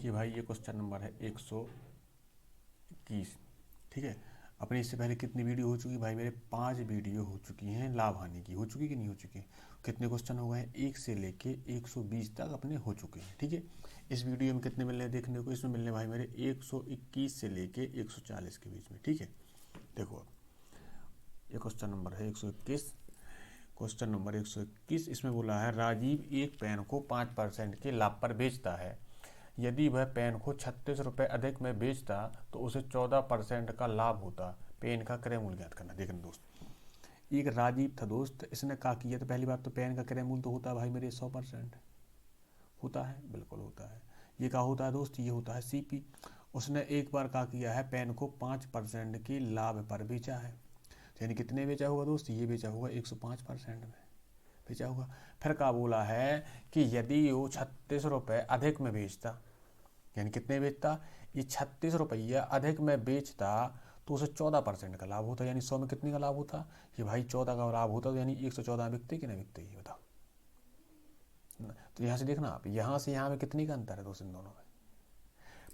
देखिए भाई, ये क्वेश्चन नंबर है 121। ठीक है, अपने इससे पहले कितनी वीडियो हो चुकी भाई मेरे? 5 वीडियो हो चुकी हैं लाभ हानि की। हो चुकी कि नहीं हो चुकी? कितने क्वेश्चन हो गए? 1 से लेके 120 तक अपने हो चुके हैं। ठीक है, इस वीडियो में कितने मिलने देखने को? इसमें मिलने भाई मेरे 121 से लेके 140 के बीच में। ठीक है, देखो अब ये क्वेश्चन नंबर है 121। क्वेश्चन नंबर 121, इसमें बोला है राजीव एक पेन को 5% के लाभ पर बेचता है। यदि वह पेन को 36 रुपये अधिक में बेचता तो उसे 14% का लाभ होता। पेन का क्रय मूल्य ज्ञात करना। देखना दोस्त, एक राजीव था दोस्त, इसने क्या किया? तो पहली बात तो पेन का क्रय मूल्य तो होता है भाई मेरे 100%। होता है, बिल्कुल होता है। ये क्या होता है दोस्त? ये होता है सीपी। उसने एक बार क्या किया है? पेन को 5% के लाभ पर बेचा है। यानी कितने बेचा होगा दोस्त? ये बेचा होगा 105% में बेचा होगा। फिर क्या बोला है कि यदि वो 36 रुपये अधिक में बेचता, यानी कितने बेचता? ये 36 रुपया अधिक में बेचता तो उसे 14% का लाभ होता। यानी 100 में कितने का लाभ होता? ये भाई 14 का लाभ होता। तो यानी 114 बिकते कि नहीं बिकते, ये बताओ। तो यहाँ से देखना आप, यहाँ से यहाँ में कितने का अंतर है दोस्त इन दोनों में?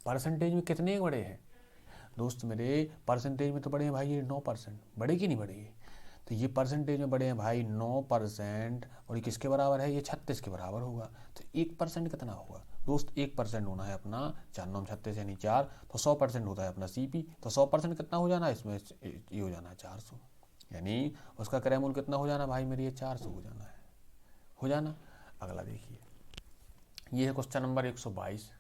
परसेंटेज में कितने बड़े हैं दोस्त मेरे? परसेंटेज में तो बड़े हैं भाई ये 9%। बड़े कि नहीं बड़े? ये तो ये परसेंटेज में बड़े हैं भाई 9%। और ये किसके बराबर है? ये 36 के बराबर होगा। तो 1% कितना होगा दोस्त? 1% होना है अपना 4 9 36 यानी 4। तो 100% होता है अपना सीपी। तो 100% कितना हो जाना है इसमें? ये हो जाना है 400। यानी उसका क्रय मूल्य कितना हो जाना भाई मेरी? ये 400 हो जाना है। हो जाना। अगला देखिए, ये है क्वेश्चन नंबर 122।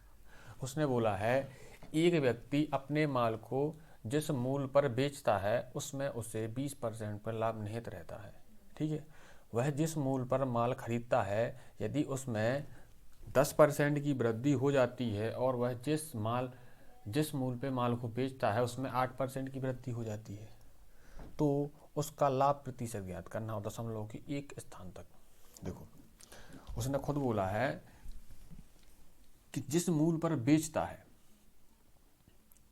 उसने बोला है एक व्यक्ति अपने माल को जिस मूल्य पर बेचता है उसमें उसे 20% पर लाभ निहित रहता है। ठीक है, वह जिस मूल्य पर माल खरीदता है यदि उसमें 10% की वृद्धि हो जाती है और वह जिस मूल्य पे माल को बेचता है उसमें 8% की वृद्धि हो जाती है तो उसका लाभ प्रतिशत ज्ञात करना हो दशमलव की एक स्थान तक। देखो, उसने खुद बोला है कि जिस मूल्य पर बेचता है,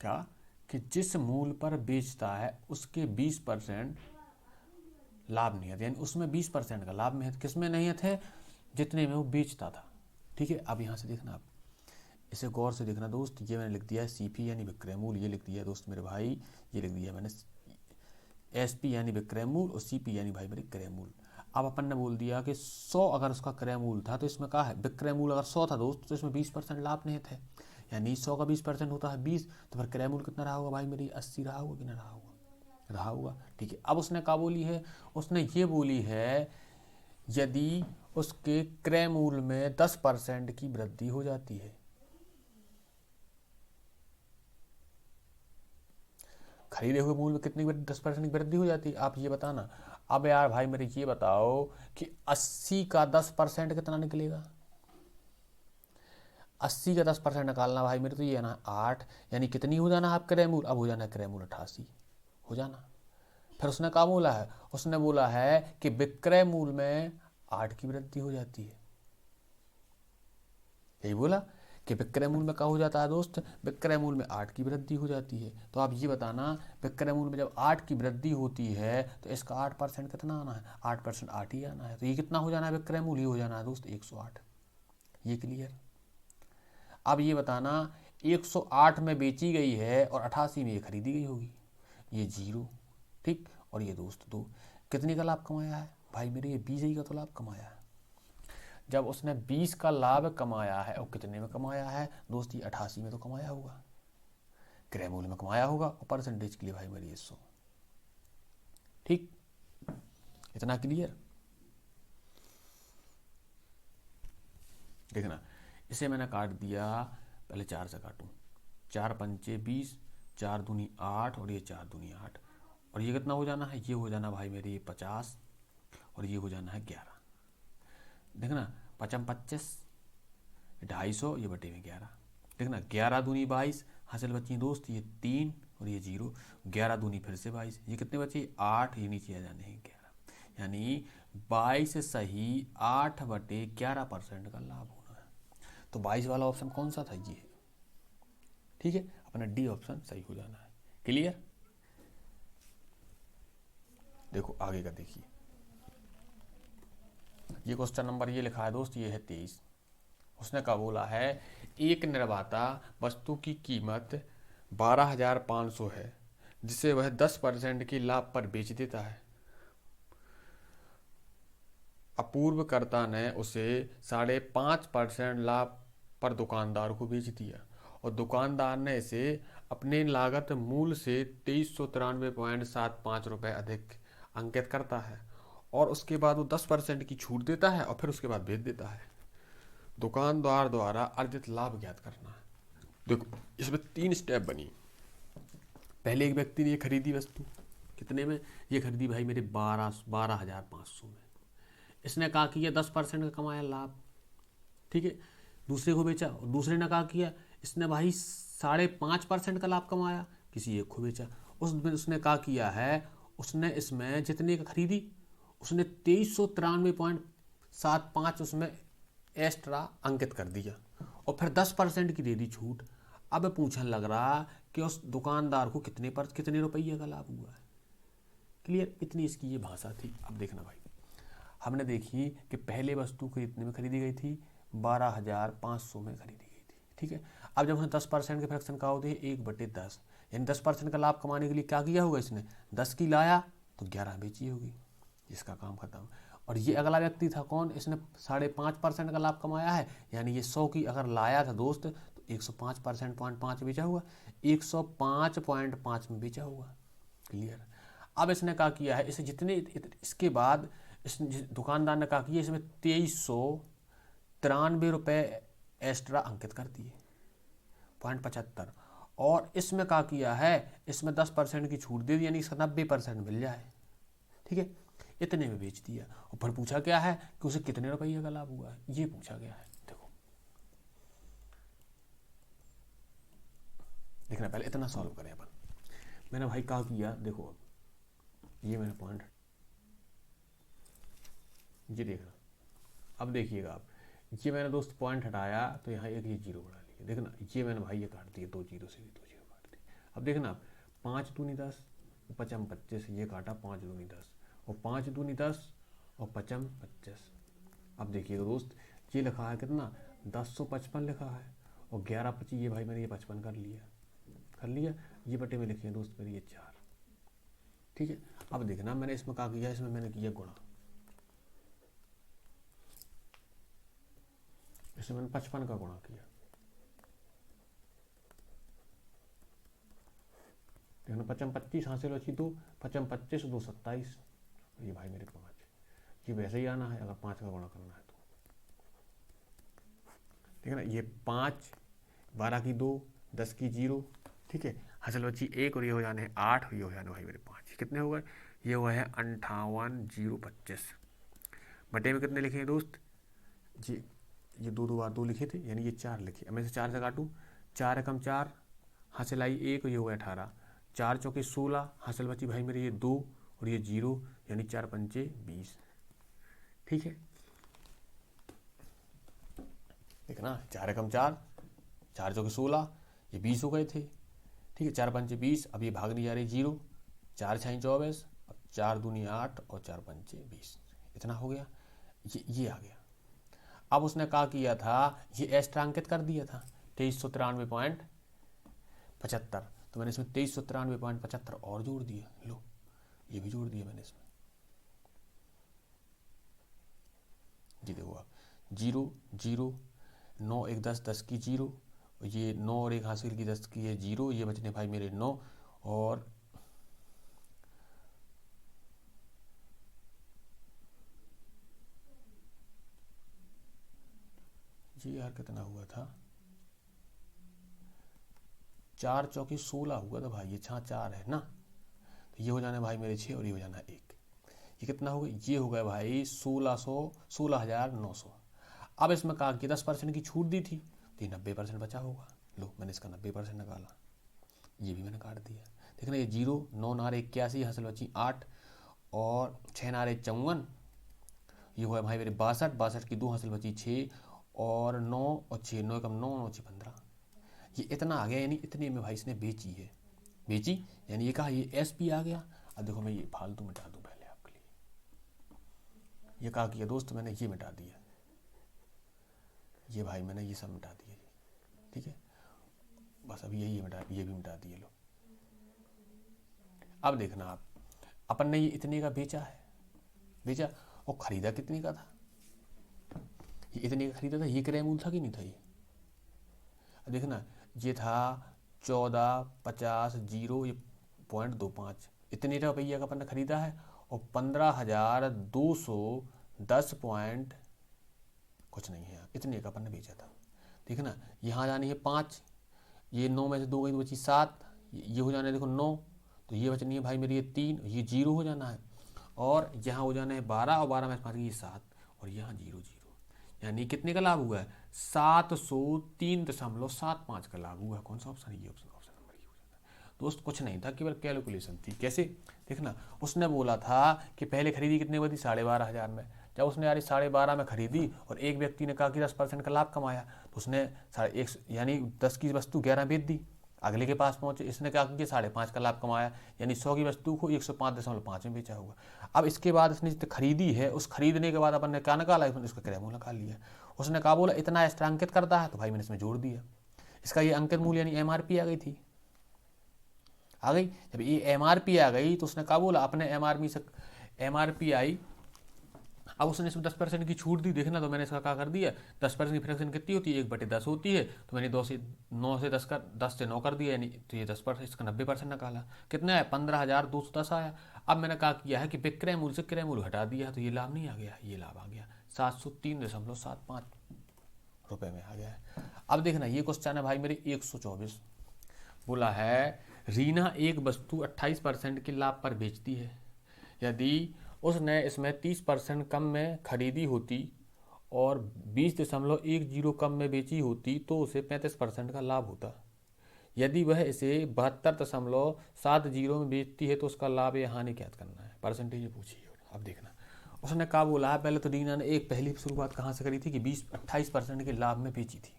क्या कि जिस मूल्य पर बेचता है उसके 20% लाभ नियत, यानी उसमें 20% का लाभ नियत किसमें नियत है? जितने में वो बेचता था। ठीक है, अब यहाँ से देखना आप, इसे गौर से देखना दोस्त। ये मैंने लिख दिया है सीपी यानी विक्रय मूल्य, ये लिख दिया है दोस्त मेरे भाई, ये लिख दिया मैंने एसपी यानी विक्रय मूल्य और सीपी यानी भाई मेरे क्रय मूल्य। अब अपन ने बोल दिया कि 100 अगर उसका क्रय मूल्य था तो इसमें क्या है? विक्रय मूल्य अगर 100 था दोस्त तो इसमें 20% लाभ निहित है। यानी 100 का 20% होता है 20। तो फिर क्रय मूल्य कितना रहा होगा भाई मेरी? 80 रहा होगा कि नहीं रहा होगा? रहा होगा। ठीक है, अब उसने क्या बोली है? उसने ये बोली है यदि उसके क्रय मूल्य में 10% की वृद्धि हो जाती है। खरीदे हुए मूल्य में कितनी 10% की वृद्धि हो जाती है, आप ये बताना। अब यार भाई मेरे ये बताओ कि 80 का 10% कितना निकलेगा? 80 का 10% निकालना भाई मेरे, तो ये है ना 8। यानी कितनी हो जाना आप क्रय मूल्य? अब हो जाना क्रय मूल्य 88 हो जाना। फिर उसने क्या बोला है? उसने बोला है कि विक्रय मूल्य में 8 की वृद्धि हो जाती है। यही बोला कि विक्रय मूल्य में क्या हो जाता है दोस्त? विक्रय मूल्य में 8 की वृद्धि हो जाती है। तो आप ये बताना, विक्रय मूल्य में जब 8 की वृद्धि होती है तो इसका 8% कितना आना है? 8% 8 ही आना है। तो ये कितना हो जाना है विक्रय मूल्य? ये हो जाना है दोस्त 108। ये क्लियर? अब ये बताना 108 में बेची गई है और 88 में ये खरीदी गई होगी, ये 0। ठीक, और ये दोस्त 2। कितने का लाभ कमाया है भाई मेरे? ये 20 ही का तो लाभ कमाया है। जब उसने 20 का लाभ कमाया है और कितने में कमाया है दोस्त? ये 88 में तो कमाया होगा, क्रय मूल्य में कमाया होगा। और परसेंटेज के लिए भाई मेरी 100। ठीक, इतना क्लियर? देखना, इसे मैंने काट दिया, पहले 4 से काटूं। 4 पंचे 20, 4 दूनी 8 और ये 4 दूनी 8। और ये कितना हो जाना है? ये हो जाना भाई मेरे 50 और ये हो जाना है 11। देखना, 55 25, 250, ये बटे में 11। देखना 11 दूनी 22, हासिल बची दोस्त ये 3 और ये 0। 11 दूनी फिर से 22, ये कितने बचे? 8, ये नीचे आ जाने हैं 11। यानी 22 सही 8 बटे 11% का लाभ होना है। तो 22 वाला ऑप्शन कौन सा था? ये। ठीक है, अपना डी ऑप्शन सही हो जाना है। क्लियर? देखो आगे का देखिए, ये क्वेश्चन नंबर ये लिखा है दोस्त, ये है 23। उसने क्या बोला है, एक निर्माता वस्तु की कीमत 12,500 है जिसे वह 10% की लाभ पर बेच देता है। अपूर्वकर्ता ने उसे 5.5% लाभ पर दुकानदार को बेच दिया और दुकानदार ने इसे अपने लागत मूल्य से 2393.75 रुपये अधिक अंकित करता है और उसके बाद वो 10% की छूट देता है और फिर उसके बाद बेच देता है। दुकानदार द्वारा अर्जित लाभ ज्ञात करना है। देखो इसमें 3 स्टेप बनी। पहले एक व्यक्ति ने ये खरीदी वस्तु, कितने में, ये खरीदी भाई मेरे 12,500 में। इसने कहा कि ये 10% का कमाया लाभ, ठीक है, दूसरे को बेचा। और दूसरे ने कहा किया, इसने भाई 5.5% का लाभ कमाया, किसी एक को बेचा। उसने कहा किया है, उसने इसमें जितने का खरीदी उसने 2393.75 उसमें एक्स्ट्रा अंकित कर दिया और फिर 10% की दे दी छूट। अब पूछने लग रहा कि उस दुकानदार को कितने रुपये का लाभ हुआ है। क्लियर, इतनी इसकी ये भाषा थी। अब देखना भाई, हमने देखी कि पहले वस्तु कितने में खरीदी गई थी, 12,500 में खरीदी गई थी, ठीक है। अब जब उसने 10% के फ्रैक्शन का होते हैं 1/10, यानी 10% का लाभ कमाने के लिए क्या किया होगा, इसने 10 की लाया तो 11 बेची होगी, इसका काम खत्म। और ये अगला व्यक्ति था कौन, इसने 5.5% का लाभ कमाया है, यानी ये 100 की अगर लाया था दोस्त तो 105% बेचा हुआ, 105.5 में बेचा हुआ। क्लियर। अब इसने क्या किया है, इसे जितने इसके बाद इस दुकानदार ने कहा कि इसमें 2393 रुपये एक्स्ट्रा अंकित कर दिए, 0.75। और इसमें क्या किया है, इसमें 10% की छूट दे दी, यानी इसका 90% मिल जाए, ठीक है। इतने में बेच दिया और फिर पूछा गया है कि उसे कितने रुपये का लाभ हुआ है, ये पूछा गया है। देखो देखना, पहले इतना सॉल्व करें अपन। मैंने भाई क्या किया, देखो ये मैंने पॉइंट, ये देखना। अब देखिएगा आप, ये मैंने दोस्त पॉइंट हटाया तो यहाँ एक ये जीरो बढ़ा लिया, देखना ये मैंने भाई ये काट दिया, 2 जीरो से भी 2 जीरो काट दिए। अब देखना आप, 5 दूनी 10, 55 25, ये काटा 5 दूनी 10 और 5 दूनी 10 और 55 25। अब देखिएगा दोस्त, ये लिखा है कितना, 1055 लिखा है और 11 25, ये भाई मैंने ये 55 कर लिया, ये बटे में लिखे दोस्त मेरे ये 4, ठीक है। अब देखना मैंने इसमें क्या किया, इसमें मैंने किया गुणा, इसमें मैंने 55 का गुणा किया, देखना 55 25 हासिल बची 2, 55 25 2 27, ये भाई मेरे 5, ये वैसे ही आना है अगर 5 का गुणा करना है तो। ठीक है ना, ये 5, 12 की 2, 10 की 0, ठीक है, हासिल बची 1 और ये हो जाने 8, ये हो जाने भाई मेरे 5, कितने हो गए, ये हुआ है 58,025। बटे में कितने लिखे हैं दोस्त जी, ये 2 2 बार 2 लिखे थे, यानी ये 4 लिखे। अब मैं से 4 से काटूँ, 4 एकम 4, हासिल आई 1, ये हो गया 18, 4 चौके 16, हासिल बची भाई मेरे ये 2 और ये 0, यानी 4 पंचे 20, ठीक है। देखना 4 एकम 4, 4 चौके 16, ये 20 हो गए थे, ठीक है, 4 पंचे 20, अब ये भागने जा रही 0, 4 छाई 24, 4 दूनी 8 और 4 पंचे 20, इतना हो गया, ये आ गया। अब उसने क्या किया था, ये एक्स्ट्रा अंकित कर दिया था 2393.75, तो मैंने इसमें 2393.75 और जोड़ दिया, लो ये भी जोड़ दिया मैंने इसमें, जी देखो आप, 0 0, 9 1 10, 10 की 0, ये 9 और 1 हासिल की 10 की है 0, ये बचने भाई मेरे 9 और ये यार कितना हुआ था, 4 चौकी 16 हुआ था भाई, ये 4 है ना, तो ये हो जाना भाई मेरे 6 और ये हो जाना 1, ये कितना हो गया, ये हो गया भाई 16,900। अब इसमें कहा कि 10% की छूट दी थी तो ये 90% बचा होगा, लो मैंने इसका 90% निकाला, ये भी मैंने काट दिया। देखना ये 0, 9 नारे 81, हासिल बची 8 और 6 नारे 54, ये हुआ भाई मेरे 62, 62 की 2 हासिल बची 6 और 9 और 6, 9 कम 9 और 6 15, ये इतना आ गया, यानी इतने में भाई इसने बेची, यानी ये कहा ये एस पी आ गया। अब देखो मैं ये फालतू मिटा दूं पहले आपके लिए, ये कहा किया दोस्त मैंने ये मिटा दिया, ये भाई मैंने ये सब मिटा दिया जी, ठीक है, बस अब यही मिटा, ये भी मिटा दिए लो। अब देखना आप, अपन ने ये इतने का बेचा और खरीदा कितने का था, ये इतने का खरीदा था, ये क्रय मूल्य था कि नहीं था ये। अब देखना ये था 1450 जीरो, ये 0.25, इतने रुपया का अपन ने खरीदा है, और 15,210 पॉइंट कुछ नहीं है, इतने का अपन ने बेचा था। देखना यहाँ जानी है 5, ये 9 में से 2 गई तो बची 7, ये हो जाना है देखो 9, तो ये बचनी है भाई मेरी ये 3, ये 0 हो जाना है, और यहाँ हो जाना है 12, और 12 में से 5 ये 7, और यहाँ 0 0, यानी कितने का लाभ हुआ है, 703.75 का लाभ हुआ है। कौन सा ऑप्शन है, ये ऑप्शन नंबर ये हो जाता है दोस्त, कुछ नहीं था, केवल कैलकुलेशन थी। कैसे, देखना उसने बोला था कि पहले खरीदी कितने में थी, 12,500 में। जब उसने यार 12,500 में खरीदी और एक व्यक्ति ने कहा कि 10% का लाभ कमाया, तो उसने 1.5 यानी 10 की वस्तु 11 बेच दी, अगले के पास पहुंचे, इसने कहा कि 5.5 का लाभ कमाया, यानी 100 की वस्तु को 105.5 में बेचा होगा। अब इसके बाद उसने जितने खरीदी है, उस खरीदने के बाद अपन ने क्या निकाला, इसका क्रय मूल्य निकाल लिया। उसने कहा बोला इतना एक्स्ट्रा अंकित करता है, तो भाई मैंने इसमें जोड़ दिया, इसका ये अंकित मूल्य यानी MRP आ गई थी, आ गई। जब ये MRP आ गई तो उसने कहा बोला अपने MRP आई, अब उसने इसमें 10% की छूट दी। देखना तो मैंने इसका क्या कर दिया, 10% की फ्रैक्शन कितनी होती है, 1/10 होती है, तो मैंने 9 से 10 से 9 कर दिया, यानी तो ये 10%, इसका 90% निकाला, कितना है 15,210 आया। अब मैंने क्या किया है कि विक्रय मूल्य से क्रय मूल्य हटा दिया, तो ये लाभ नहीं आ गया, ये लाभ आ गया 703.75 रुपये में आ गया है। अब देखना ये क्वेश्चन है भाई मेरे 124, बोला है रीना एक वस्तु 28% के लाभ पर बेचती है, यदि उसने इसमें 30% कम में खरीदी होती और 20.10 कम में बेची होती तो उसे 35% का लाभ होता। यदि वह इसे 72.70 में बेचती है तो उसका लाभ या हानि ज्ञात करना है, परसेंटेज पूछी है। अब देखना उसने कहा बोला है, पहले तो रीना ने एक पहली शुरुआत कहाँ से करी थी कि 28% के लाभ में बेची थी,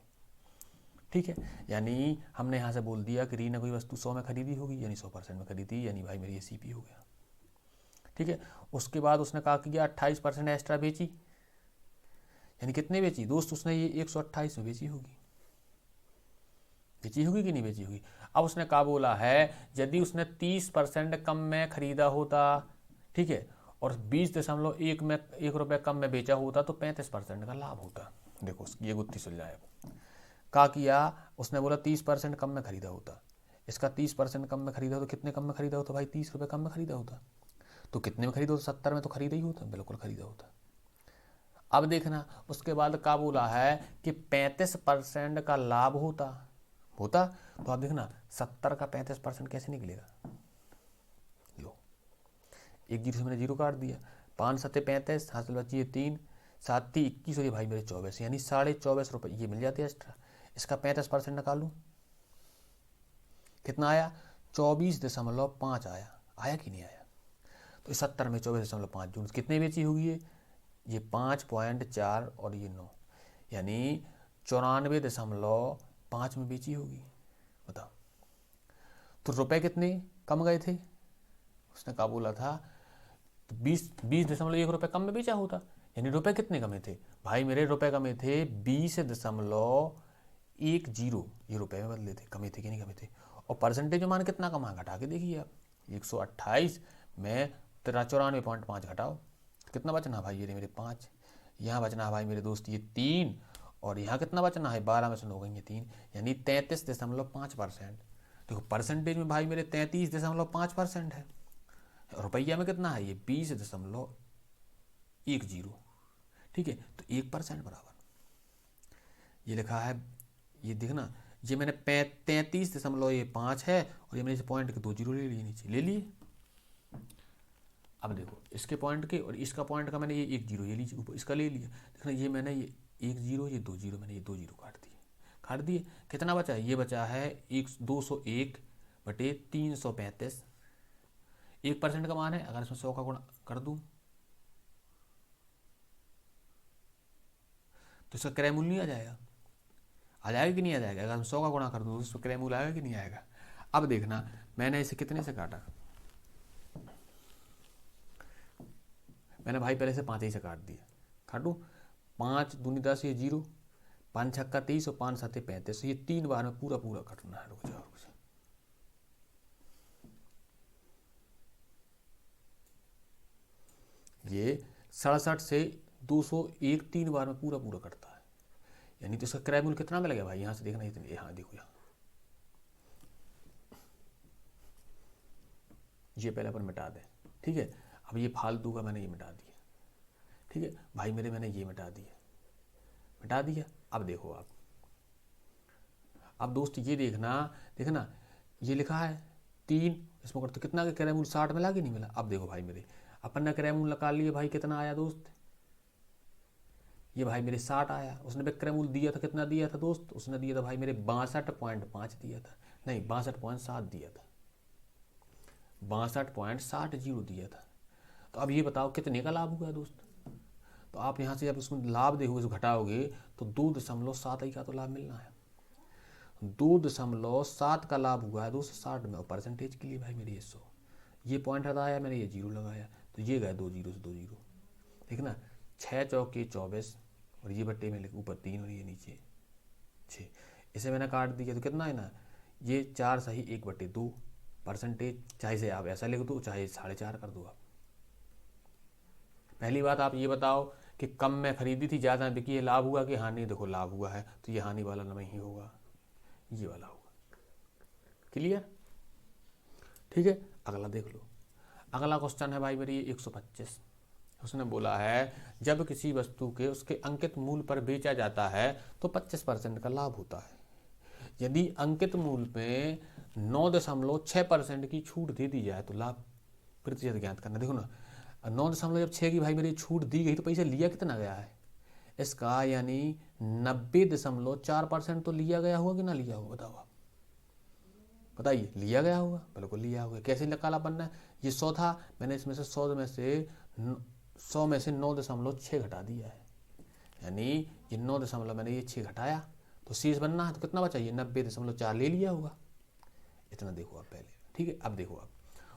ठीक है, यानी हमने यहाँ से बोल दिया कि रीना कोई वस्तु 100 में खरीदी होगी, यानी 100% में खरीदी, यानी भाई मेरी ये CP हो गया, ठीक है। उसके बाद उसने कहा कि 28% एक्स्ट्रा बेची, यानी कितने बेची दोस्त, उसने ये 128 में बेची होगी कि नहीं बेची होगी। अब उसने कहा बोला है यदि उसने 30% कम में खरीदा होता, ठीक है, और 20.1 में 1 रुपये कम में बेचा होता तो 35% का लाभ होता। देखो ये गुत्थी सुलझाया, क्या किया उसने, बोला 30% कम में खरीदा होता, इसका 30% कम में खरीदा होता, कितने कम में खरीदा होता भाई, 30 रुपये कम में खरीदा होता, तो कितने में खरीदा होता, 70 में तो खरीदा ही होता, बिल्कुल खरीदा होता। अब देखना उसके बाद क्या बोला है कि 35% का लाभ होता, तो आप देखना 70 का 35% कैसे निकलेगा, लो एक 0 से मैंने 0 काट दिया, 5 7 35, हासिल बची है 3, 7 3 21 और ये भाई मेरे 24, यानी 24.5 रुपये ये मिल जाते हैं एक्स्ट्रा। इसका 35% निकालूं, कितना आया 24.5 आया कि नहीं आया, तो 70 में 24.5 जून कितने बेची होगी ये 5.4 और ये 9, यानी 94.5 में बेची होगी, बताओ। तो रुपए कितने कम गए थे, उसने कहा बोला था तो 20.1 रुपये कम में बेचा होता, यानी रुपए कितने कमे थे भाई मेरे, रुपए कमे थे 20.10, ये रुपए में बदले थे, कमे थे कि नहीं कमे थे। और परसेंटेज मान कितना कमा, घटा के देखिए आप, 128 में 94.5 घटाओ, कितना बचना भाई ये मेरे 5, यहाँ बचना है भाई मेरे दोस्त ये 3, और यहाँ कितना बचना है 12 में से 9 गई 3, यानी 33.5%। देखो परसेंटेज में भाई मेरे 33.5% है, रुपया में कितना है ये 20.10, ठीक है, तो 1% बराबर ये लिखा है, ये देखना ये मैंने 33.5 है, और ये मैंने इस पॉइंट के 2 जीरो ले लिए, नीचे ले लिए। अब देखो इसके पॉइंट के और इसका पॉइंट का मैंने ये 1 0 ये लीजिए, ऊपर इसका ले लिया, देखना ये मैंने ये 1 0 ये 2 0, मैंने ये 2 0 काट दिए, कितना बचा है, ये बचा है 201/335, 1% का मान है, अगर इसमें 100 का गुणा कर दूं तो इसका क्रय मूल्य नहीं आ जाएगा कि नहीं आ जाएगा, अगर हम 100 का गुणा कर दूं तो इसका क्रय मूल्य आएगा कि नहीं आएगा। अब देखना मैंने इसे कितने से काटा, मैंने भाई पहले से 5 ही से काट दिया, काटू 5 दूनी 10 ये 0, 5 छक्का 23 और 5 7 35, ये 3 बार में पूरा पूरा कटना है। रुक जाओ ये 67 से 201 3 बार में पूरा पूरा कटता है, यानी तो इसका क्रय मूल्य कितना मिल गया भाई, यहाँ से देखना इतने, यहाँ देखो यहाँ ये पहले अपन मिटा दें, ठीक है। अब ये फालतू का मैंने ये मिटा दिया, ठीक है भाई मेरे, मैंने ये मिटा दिया। अब देखो आप, अब दोस्त ये देखना ये लिखा है 3, इसमें करते कितना का क्रय मूल्य 60 मिला कि नहीं मिला। अब देखो भाई मेरे, अपन ने क्रय मूल्य निकाल लिए भाई, कितना आया दोस्त, ये भाई मेरे 60 आया। उसने विक्रय मूल्य दिया था, कितना दिया था दोस्त, उसने दिया था भाई मेरे 62.5 दिया था, नहीं 62.7 दिया था, 62.60 दिया था। तो अब ये बताओ कितने का लाभ हुआ दोस्त। तो आप यहाँ से जब उसमें लाभ देखोगे, घटाओगे तो 2.7 का तो लाभ मिलना है, 2.7 का लाभ हुआ है दोस्त 60 में। और परसेंटेज के लिए भाई मेरी 100, ये पॉइंट हटाया मैंने, ये 0 लगाया, तो ये गए 2 0 से 2 0, ठीक ना। 6 चौके 24 और ये बट्टे में ऊपर 3 और ये नीचे 6, इसे मैंने काट दिया तो कितना है ना, ये 4 सही 1/2 परसेंटेज। चाहे से आप ऐसा लिख दो, चाहे 4.5 कर दो आप। पहली बात आप ये बताओ कि कम में खरीदी थी, ज़्यादा बिकी, ये लाभ हुआ कि हानि। देखो लाभ हुआ है, तो ये हानि वाला नहीं होगा, ये वाला होगा। क्लियर, ठीक है। अगला देख लो, अगला क्वेश्चन है भाई मेरी 125। उसने बोला है जब किसी वस्तु के उसके अंकित मूल्य पर बेचा जाता है तो 25% का लाभ होता है। यदि अंकित मूल्य पे 9.6% की छूट दे दी जाए तो लाभ प्रतिशत ज्ञात करना। देखो ना 9.6 की भाई मेरी छूट दी गई, तो पैसा लिया कितना गया है इसका, यानी 90.4% तो लिया गया होगा कि ना लिया होगा, बताओ आप बताइए। लिया गया होगा, बिल्कुल लिया होगा। कैसे निकाला बनना है, ये 100 था, मैंने इसमें से 100 में से 9.6 घटा दिया है, यानी ये 9 मैंने ये 6 घटाया, तो शेष बनना है, तो कितना बचा, ये 90.4 ले लिया होगा। इतना देखो आप पहले, ठीक है। अब देखो आप,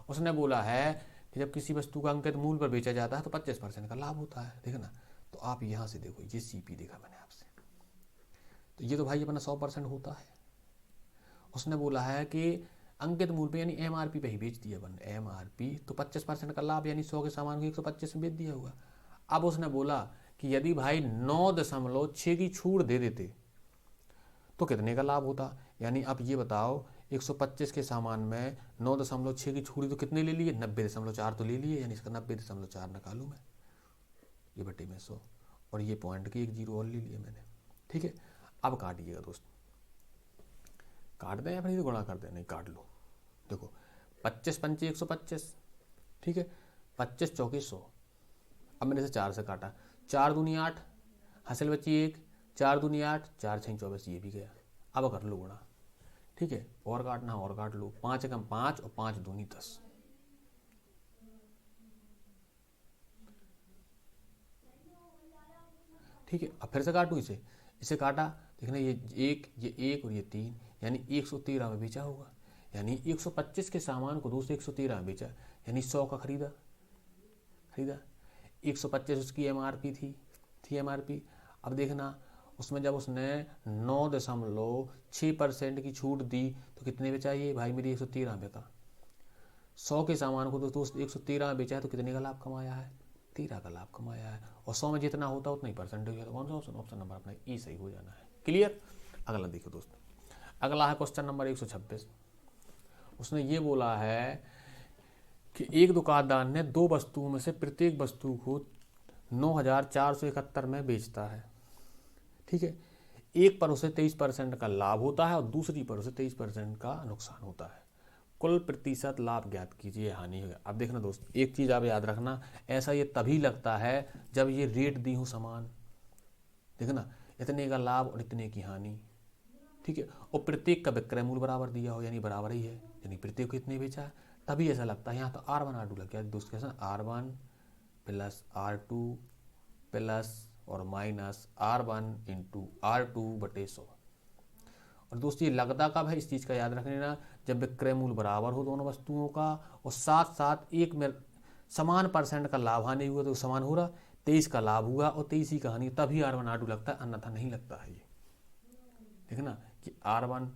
उसने बोला है कि जब किसी वस्तु का अंकित मूल्य पर बेचा जाता है तो 25% का लाभ होता है, ठीक है ना। तो आप यहाँ से देखो, ये CP देखा मैंने आपसे, तो ये तो भाई अपना 100% होता है। उसने बोला है कि अंकित मूल्य पे यानी MRP पे ही बेच दिया बन, MRP तो 25% का लाभ, यानी 100 के सामान को 125 में बेच दिया होगा। अब उसने बोला कि यदि भाई 9.6 की छूट दे देते तो कितने का लाभ होता, यानी आप ये बताओ 125 के सामान में 9.6 की छूट तो कितने ले लिए, 90.4 तो ले लिए, यानी इसका 90.4 निकालूँ मैं, ये बटे में 100, और ये पॉइंट की 1 0 और ले लिया मैंने, ठीक है। अब काटिएगा दोस्त, काट दें या फिर गुणा कर दें, नहीं काट लो। देखो 25 पंचे 125, ठीक है, 25 चौके 100। अब मैंने इसे 4 से काटा, 4 दूनी 8, हासिल बची 1, 4 दूनी 8, 4 6 24, ये भी गया। अब कर लो गुणा, ठीक है, और काटना और काट लो, 5 एकम 5 और 5 दूनी 10, ठीक है। अब फिर से काटू इसे काटा, देखना ये 1 और ये 3, यानी 113 में बेचा होगा, यानी 125 के सामान को दोस्त 113 में बेचा, यानी 100 का खरीदा 125 उसकी MRP थी MRP। अब देखना उसमें जब उसने 9.6% की छूट दी तो कितने में चाहिए भाई मेरी, 113 में का। 100 के सामान को दोस्त 113 में बेचा है, तो कितने का लाभ कमाया है, 13 का लाभ कमाया है। और 100 में जितना होता है उतना ही परसेंटेज है। तो कौन सा ऑप्शन, ऑप्शन नंबर अपना ई सही हो जाना है। क्लियर। अगला देखो दोस्त, अगला है क्वेश्चन नंबर 126। उसने ये बोला है कि एक दुकानदार ने 2 वस्तुओं में से प्रत्येक वस्तु को 9,471 में बेचता है, ठीक है। एक पर उसे 23% का लाभ होता है और दूसरी पर उसे 23% का नुकसान होता है। कुल प्रतिशत लाभ ज्ञात कीजिए, हानि होगा। अब देखना दोस्त, एक चीज़ आप याद रखना, ऐसा ये तभी लगता है जब ये रेट दी हो समान, देखना इतने का लाभ और इतने की हानि, ठीक है, और प्रत्येक का विक्रय मूल्य बराबर दिया हो, यानी बराबर ही है, यानी प्रत्येक को इतने बेचा है, तभी ऐसा लगता है। यहाँ तो R1 R2 लग गया दोस्त, कैसा R1 प्लस R2 प्लस और माइनस R1 इंटू R2 बटे 100। और दोस्त ये लगता कब है, इस चीज़ का याद रख लेना, जब विक्रय मूल्य बराबर हो दोनों वस्तुओं का और साथ साथ एक में समान परसेंट का लाभ हानि हुआ, तो समान हो रहा, 23 का लाभ हुआ और 23 ही का हानि, तभी R1 R2 लगता है, अन्यथा नहीं लगता है ये। देखना कि R1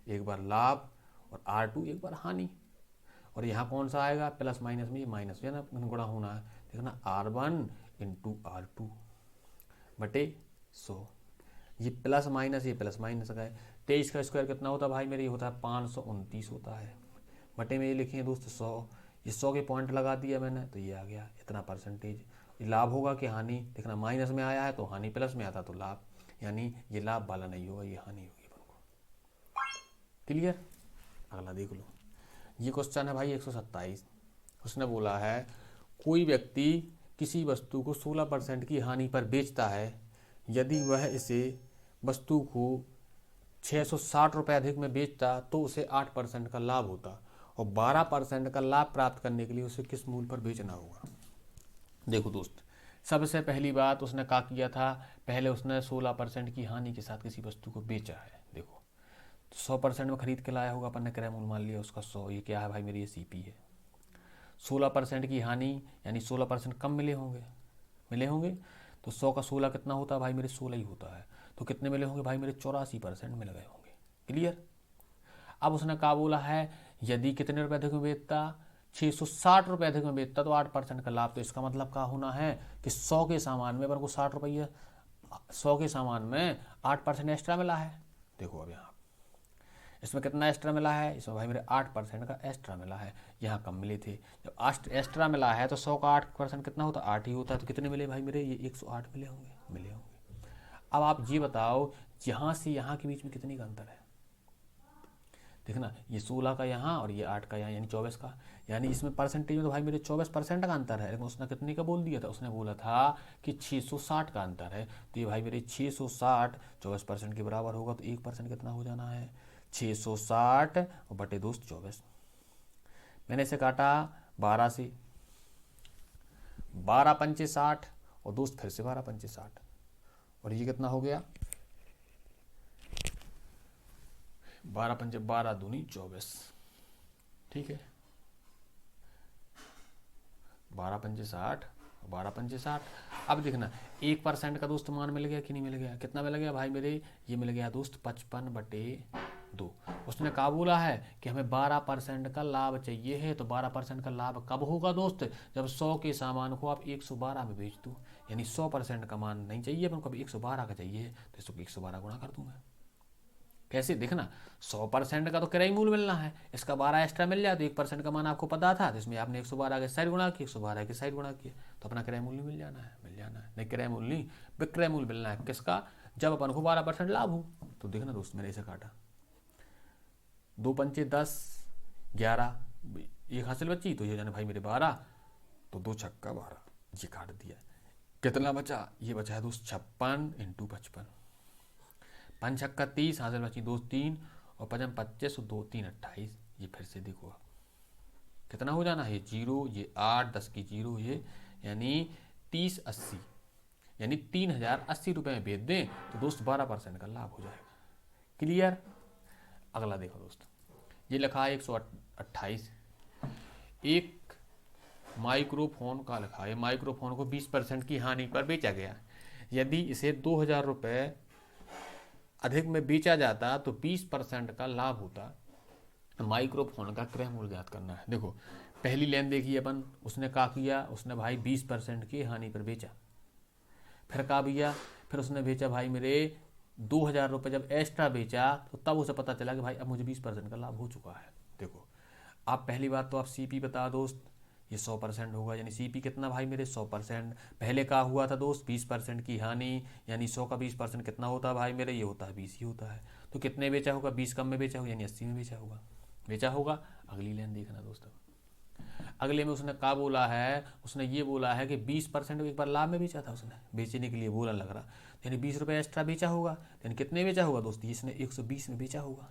एक बार लाभ और R2 एक बार हानि, और यहाँ कौन सा आएगा, प्लस माइनस में ये माइनस है ना, गुणा होना है। देखना R1 इंटू R2 बटे 100, ये प्लस माइनस गए। 23 का स्क्वायर कितना होता है भाई मेरे, ये होता है 529 होता है, बटे में ये लिखेंगे दोस्त 100, ये 100 के पॉइंट लगा दिया मैंने तो ये आ गया इतना परसेंटेज। ये लाभ होगा कि हानि, देखना माइनस में आया है तो हानि, प्लस में आता तो लाभ, यानी ये लाभ वाला नहीं होगा, ये हानि होगी अपन को। क्लियर? अगला देख लो, ये क्वेश्चन है भाई 127। उसने बोला है कोई व्यक्ति किसी वस्तु को 16% की हानि पर बेचता है, यदि वह इसे वस्तु को 660 रुपये अधिक में बेचता तो उसे 8% का लाभ होता, और 12% का लाभ प्राप्त करने के लिए उसे किस मूल्य पर बेचना होगा। देखो दोस्त, सबसे पहली बात उसने क्या किया था, पहले उसने 16% की हानि के साथ किसी वस्तु को बेचा है। देखो 100% में खरीद के लाया होगा अपन ने, क्रय मूल्य मान लिया उसका 100, ये क्या है भाई मेरी, ये CP है। 16% की हानि यानी 16% कम मिले होंगे, तो 100 का 16 कितना होता है भाई मेरे, 16 ही होता है, तो कितने मिले होंगे भाई मेरे, 84% मिल गए होंगे। क्लियर? अब उसने क्या बोला है, यदि कितने रुपए अधिक में बेचता, 660 रुपये अधिक में बेचता तो 8% का लाभ। तो इसका मतलब क्या होना है कि 100 के सामान में अपन को 60 रुपये, 100 के सामान में 8% एक्स्ट्रा मिला है। देखो अब यहाँ इसमें कितना एक्स्ट्रा मिला है, इसमें भाई मेरे 8% का एक्स्ट्रा मिला है, यहाँ कम मिले थे। जब एक्स्ट्रा मिला है तो 100 का 8% कितना होता, 8 ही होता है, तो कितने मिले भाई मेरे, ये 108 मिले होंगे। अब आप ये बताओ यहाँ से यहाँ के बीच में कितने का अंतर है। देखना ये 16 का यहाँ और ये 8 का यहाँ, यानी 24 का, यानी इसमें परसेंटेज में तो भाई मेरे 24% का अंतर है, लेकिन उसने कितने का बोल दिया था, उसने बोला था कि 660 का अंतर है। तो ये भाई मेरे 660 24% के बराबर होगा, तो 1% कितना हो जाना है, 660 और बटे दोस्त 24। मैंने इसे काटा 12 से, 12 पंचे 60 और दोस्त फिर से 12 पंचे 60, और ये कितना हो गया, 12 पंचे 12 दूनी 24। ठीक है, 12 पंचे 60, 12 पंचे 60। अब देखना 1% का दोस्त मान मिल गया कि नहीं मिल गया, कितना मिल गया भाई मेरे, ये मिल गया दोस्त 55/2। उसने कहा बोला है कि हमें 12% का लाभ चाहिए है, तो 12% का लाभ कब होगा दोस्त, जब 100 के सामान को आप 112 में बेच दो, यानी 100% का मान नहीं चाहिए अपन को, अभी 112 का चाहिए, तो इसको 112 गुणा कर दूंगा। कैसे, देखना 100% का तो क्रय मूल्य मिलना है, इसका 12 एक्स्ट्रा मिल जाए तो 1% का मान आपको पता था, तो इसमें आपने 112 के साइड गुणा किया, 112 के साइड गुणा किया, तो अपना क्रय मूल्य मिल जाना है। नहीं क्रय मूल्य नहीं, विक्रय मूल्य मिलना है, किसका, जब अपन को 12% लाभ हो। तो देखना दोस्त मैंने इसे काटा, 2 पंचे 10, 11, एक हासिल बची, तो ये जाने भाई मेरे 12, तो 2 छक्का 12, ये काट दिया। कितना बचा, ये बचा है दोस्त 56 × 55, 5 छक्का 30, हासिल बची 2 3 और 5 25 और 2 3 28। ये फिर से देखो आप कितना हो जाना है, ये 0, ये 8, 10 की 0, ये यानी 30 80, यानी 3080 रुपये में बेच दें तो दोस्त 12% का लाभ हो जाएगा। क्लियर? अगला देखो दोस्त, ये लिखा है 128, एक माइक्रोफोन का लिखा है, माइक्रोफोन को 20% की हानि पर बेचा गया, यदि इसे 2000 रुपये अधिक में बेचा जाता तो 20% का लाभ होता। माइक्रोफोन का क्रय मूल्य ज्ञात करना है। देखो पहली लेन देखिए अपन, उसने क्या किया, उसने भाई 20% की हानि पर बेचा, फिर क्या भैया, फिर उसने बेचा भाई मेरे 2000 रुपये, जब एक्स्ट्रा बेचा तो तब उसे पता चला कि भाई अब मुझे 20% का लाभ हो चुका है। देखो आप पहली बात तो आप CP बता दोस्त, ये 100% होगा, यानी CP कितना भाई मेरे 100%। पहले क्या हुआ था दोस्त, 20% की हानि, यानी 100 का 20% कितना होता है भाई मेरे, ये होता है 20 ही होता है। तो कितने बेचा होगा, 20 कम में बेचा होगा, यानी 80 में बेचा होगा। अगली लाइन देखना दोस्तों, अगले में उसने क्या बोला है, उसने ये बोला है कि 20% एक बार लाभ में बेचा था, उसने बेचने के लिए बोला लग रहा, यानी 20 रुपये एक्स्ट्रा बेचा होगा, यानी कितने बेचा होगा दोस्त, इसने 120 में बेचा होगा।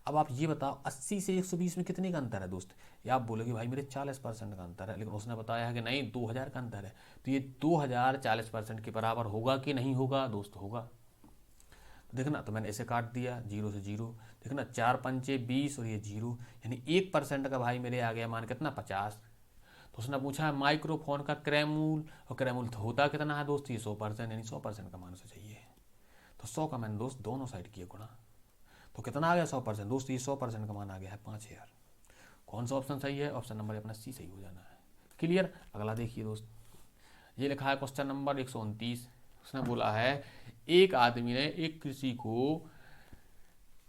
अब आप ये बताओ 80 से 120 में कितने का अंतर है दोस्त, ये आप बोलोगे भाई मेरे 40% का अंतर है, लेकिन उसने बताया है कि नहीं 2000 का अंतर है, तो ये 2000 40% के बराबर होगा कि नहीं होगा दोस्त, होगा। देखना तो मैंने इसे काट दिया, 0 से 0, देखना 4 पंचे 20 और ये 0, यानी 1% का भाई मेरे आ गया मान कितना 50। तो उसने पूछा है माइक्रोफोन का क्रय मूल्य, और क्रय मूल्य होता कितना है दोस्त, ये 100%, यानी 100% का मान उसे चाहिए। तो 100 का मैंने दोस्त दोनों साइड किया गुणा, तो कितना आ गया 100%। दोस्त ये 100% का मान आ गया है 5000। कौन सा ऑप्शन सही है? ऑप्शन नंबर अपना सी सही हो जाना है। क्लियर। अगला देखिए दोस्त, ये लिखा है क्वेश्चन नंबर 129। उसने बोला है एक आदमी ने एक कृषि को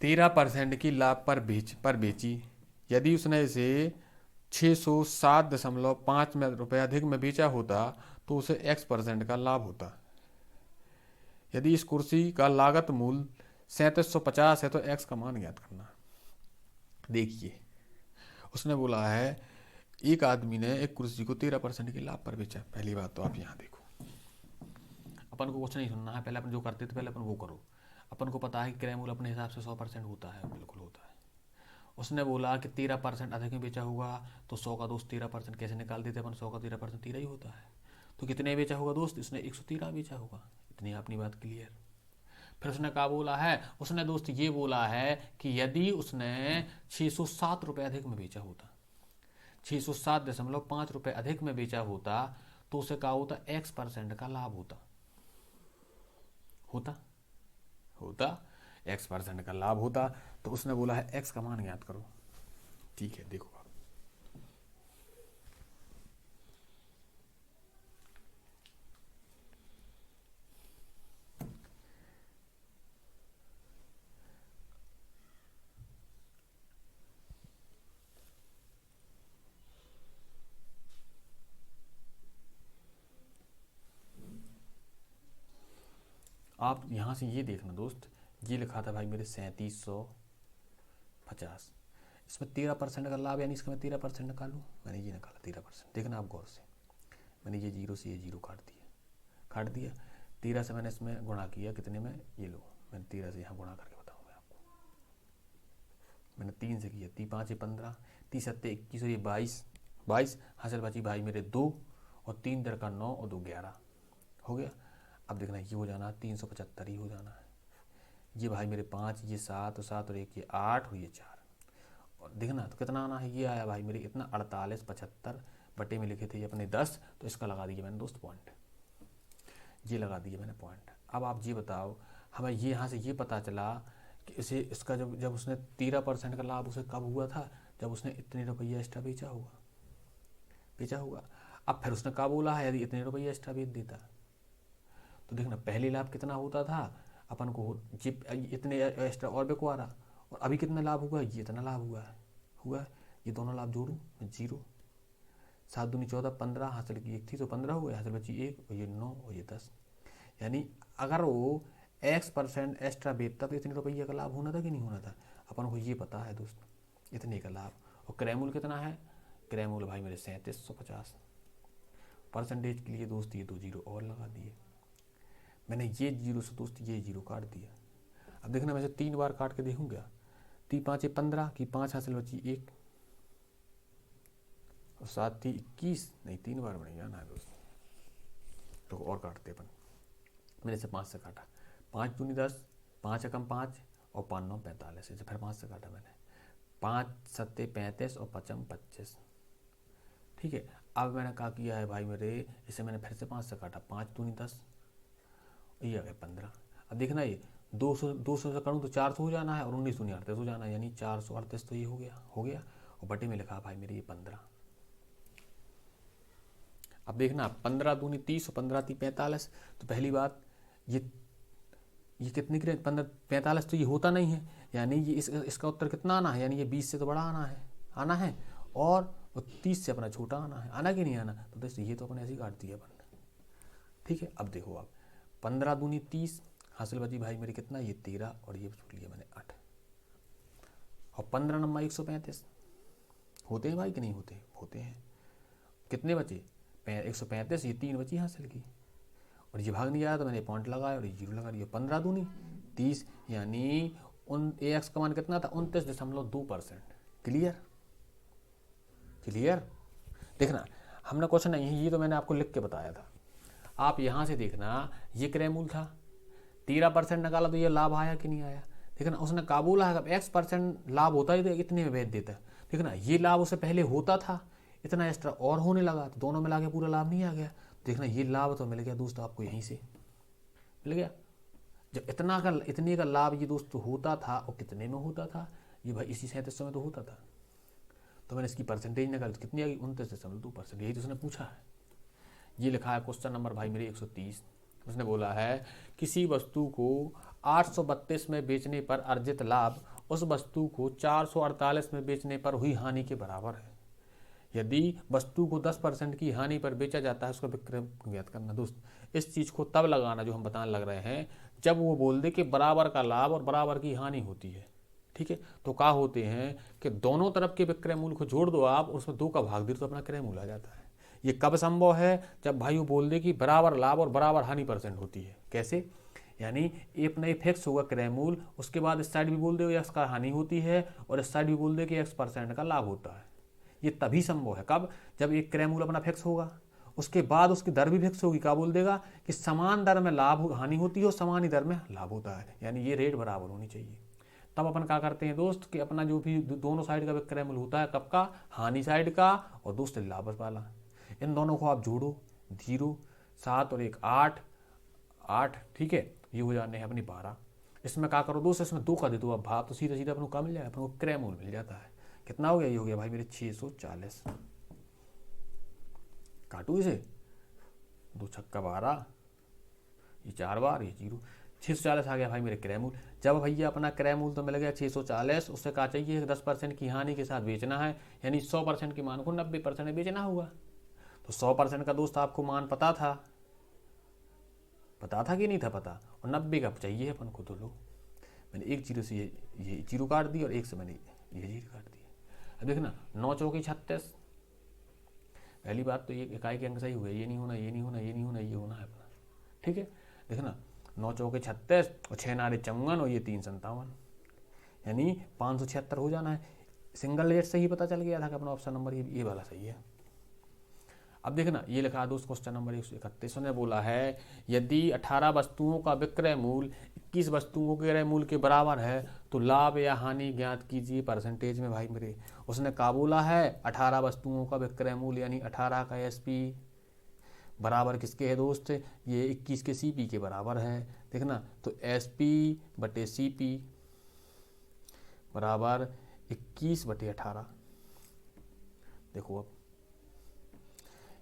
13% की लाभ पर बेची। यदि उसने इसे 607.5 रुपये अधिक में बेचा होता तो उसे X% का लाभ होता। यदि इस कुर्सी का लागत मूल्य 3750 है तो X का मान ज्ञात करना। देखिए उसने बोला है एक आदमी ने एक कुर्सी को 13% के लाभ पर बेचा। पहली बात तो आप यहाँ देखो, अपन को कुछ नहीं सुनना है, पहले अपन जो करते थे पहले अपन वो करो। अपन को पता है कि क्रय मूल्य अपने हिसाब से 100% होता है, बिल्कुल होता है। उसने बोला कि 13% अधिक में बेचा होगा तो 100 का दोस्त 13% कैसे निकाल देते अपन? 100 का 13% 13 ही होता है। तो कितने बेचा होगा दोस्त? इसने 113 बेचा होगा। इतनी अपनी बात क्लियर। फिर उसने क्या बोला है? उसने दोस्त ये बोला है कि यदि उसने 607 रुपये अधिक में बेचा होता, 607.5 रुपये अधिक में बेचा होता तो उसे क्या होता? X% का लाभ होता। X% का लाभ होता। तो उसने बोला है X का मान ज्ञात करो। ठीक है, देखो आप यहाँ से ये देखना दोस्त, ये लिखा था भाई मेरे 3750। इसमें 13% का लाभ, यानी इसका मैं 13% निकालूँ। मैंने ये निकाला 13%। देखना आप गौर से, मैंने ये जीरो से ये जीरो काट दिया 13 से मैंने इसमें गुणा किया कितने में? ये लो, मैंने 13 से यहाँ गुणा करके बताऊँगा आपको। मैंने 3 से किया, 3 5 15, 3 7 21 और ये 22 हासिल बची भाई मेरे 2 और 3 दर का 9 और 2 11 हो गया। अब देखना ये हो जाना 375 ही हो जाना है। ये भाई मेरे 5, ये 7 और 7 और 1 ये 8 और ये 4। और देखना तो कितना आना है? ये आया भाई मेरे इतना 4875 बटे में लिखे थे ये अपने 10, तो इसका लगा दिया मैंने दोस्त पॉइंट। ये लगा दिया मैंने पॉइंट। अब आप ये बताओ, हमें ये यहाँ से ये पता चला कि इसे इसका जब उसने 13% का लाभ उसे कब हुआ था? जब उसने इतने रुपये एक्स्ट्रा बेचा होगा। अब फिर उसने कहा बोला है यदि इतने रुपये एक्स्ट्रा बेच देता, तो देखना पहले लाभ कितना होता था अपन को, इतने एक्स्ट्रा और बिकवा रहा, और अभी कितना लाभ हुआ? ये इतना लाभ हुआ है। ये दोनों लाभ जोड़ूं, 0, 7 दूनी 14, 15 हासिल की 1 थी तो 15 हो गया, हासिल बची 1 और ये 9 और ये 10। यानी अगर वो X% एक्स्ट्रा बेचता तो इतने रुपये का लाभ होना था कि नहीं होना था? अपन को ये पता है दोस्त, इतने का लाभ। और क्रय मूल्य कितना है? क्रय मूल्य भाई मेरे 3750। परसेंटेज के लिए दोस्त ये 2 जीरो और लगा दिए मैंने। ये जीरो से दोस्त ये जीरो काट दिया। अब देखना मैं से 3 बार काट के देखूँ क्या? 3 5 15 की 5 हासिल बची 1 और 7 थी 21, नहीं 3 बार बनेगा ना दोस्त। तो और काटते अपन, मैंने से 5 से काटा, 5 दूनी 10, 5 एकम 5 और 5 9 45, इसे फिर 5 से काटा मैंने, 5 7 35 और 5 25। ठीक है, अब मैंने क्या किया है भाई मेरे, इसे मैंने फिर से 5 से काटा, 5 दूनी 10, ये आ गया 15। अब देखना ये 200 से करूँ तो 400 हो जाना है और 19 दूनी 38 हो जाना है, यानी 438 तो ये हो गया। और बटे में लिखा भाई मेरे ये 15। अब देखना 15 दूनी 30 और 15 × 45। तो पहली बात ये कितनी की 45 तो ये होता नहीं है, यानी ये इसका उत्तर कितना आना है? यानी ये 20 से तो बड़ा आना है और 30 से अपना छोटा आना कि नहीं आना? तो दोस्तों ये तो अपने ऐसे ही काट दिया अपन। ठीक है, अब देखो आप 15 दूनी 30 हासिल बची भाई मेरी कितना? ये 13 और ये छोड़ लिया मैंने 8 और 15 नंबर 135 होते हैं भाई कि नहीं होते? होते हैं। कितने बचे? 135, ये 3 बची हासिल की और ये भाग नहीं आया तो मैंने पॉइंट लगाया और ये जीरो लगा दिया। 15 दूनी 30 यानी AX का मान कितना था? 29.2%। क्लियर। देखना हमने क्वेश्चन नहीं है, ये तो मैंने आपको लिख के बताया था। आप यहाँ से देखना, ये क्रय मूल्य था, 13% निकाला तो ये लाभ आया कि नहीं आया? देखना उसने का बोला है X% लाभ होता है तो इतने में बेच देता है। देखना ये लाभ उससे पहले होता था, इतना एक्स्ट्रा और होने लगा तो दोनों मिला के पूरा लाभ नहीं आ गया। देखना ये लाभ तो मिल गया दोस्तों आपको, यहीं से मिल गया। जब इतने का लाभ ये दोस्त होता था और कितने में होता था, ये भाई इसी 3700 में तो होता था। तो मैंने इसकी परसेंटेज निकाली तो कितनी आ गई, 29.2%। यही तो उसने पूछा है। ये लिखा है क्वेश्चन नंबर भाई मेरे 130। उसने बोला है किसी वस्तु को 832 में बेचने पर अर्जित लाभ उस वस्तु को 448 में बेचने पर हुई हानि के बराबर है। यदि वस्तु को 10% की हानि पर बेचा जाता है, उसका विक्रय ज्ञात करना। दोस्त इस चीज़ को तब लगाना जो हम बताने लग रहे हैं जब वो बोल दे कि बराबर का लाभ और बराबर की हानि होती है। ठीक है, तो क्या होते हैं कि दोनों तरफ के विक्रय मूल्य को जोड़ दो आप, उसमें 2 का भाग दे तो अपना क्रय मूल्य आ जाता है। ये कब संभव है, जब भाई वो बोल दे कि बराबर लाभ और बराबर हानि % होती है। कैसे, यानी अपना ये फिक्स होगा क्रय मूल्य, उसके बाद इस साइड भी बोल दे एक्स का हानि होती है और इस साइड भी बोल दे कि x% का लाभ होता है। ये तभी संभव है कब, जब एक क्रय मूल्य अपना फिक्स होगा, उसके बाद उसकी दर भी फिक्स होगी। क्या बोल देगा कि समान दर में लाभ हानि होती है और समान ही दर में लाभ होता है, यानी ये रेट बराबर होनी चाहिए। तब अपन क्या करते हैं दोस्त कि अपना जो भी दोनों साइड का विक्रय मूल्य होता है, कब का, हानि साइड का और दोस्त लाभ वाला, इन दोनों को आप जोड़ो, 0 7 और 1 8 8, ठीक है, ये हो जाने हैं अपनी 12। इसमें क्या करो दोस्त, इसमें 2 का दे दो अब भाव, तो सीधा सीधा अपन को क्या मिल जाएगा, अपन को क्रय मूल्य मिल जाता है। कितना हो गया, ये हो गया भाई मेरे 640। काटू इसे, 2 छक्का 12, ये 4 बार, ये 0, 640 आ गया भाई मेरे क्रय मूल्य। जब भैया अपना क्रय मूल्य तो मिल गया 640, उससे क्या चाहिए, 10% की हानि के साथ बेचना है, यानी 100% की मान को 90% में बेचना होगा। तो 100% का दोस्त आपको मान पता था कि नहीं था पता, और 90 का चाहिए अपन को, तो लो मैंने एक 0 से ये 0 काट दी और 1 से मैंने ये 0 काट दिया। अब देखना 9 चौके 36, पहली बात तो ये इकाई के अंक सही हुए, ये नहीं होना, ये नहीं होना, ये नहीं होना, ये होना है अपना। ठीक है, देखना 9 चौके 36 और 6 नारे 54 और ये 3 57, यानी 576 हो जाना है। सिंगल रेट से ही पता चल गया था कि अपना ऑप्शन नंबर ये वाला सही है। अब देखना ये लिखा दोस्त क्वेश्चन नंबर 131 ने बोला है यदि 18 वस्तुओं का विक्रय मूल्य 21 वस्तुओं के क्रय मूल्य के बराबर है तो लाभ या हानि ज्ञात कीजिए परसेंटेज में। भाई मेरे उसने क्या बोला है, 18 वस्तुओं का विक्रय मूल्य यानी 18 का एसपी बराबर किसके है दोस्त, ये 21 के सीपी के बराबर है। देखना तो एसपी बटे सीपी बराबर 21 बटे 18। देखो अब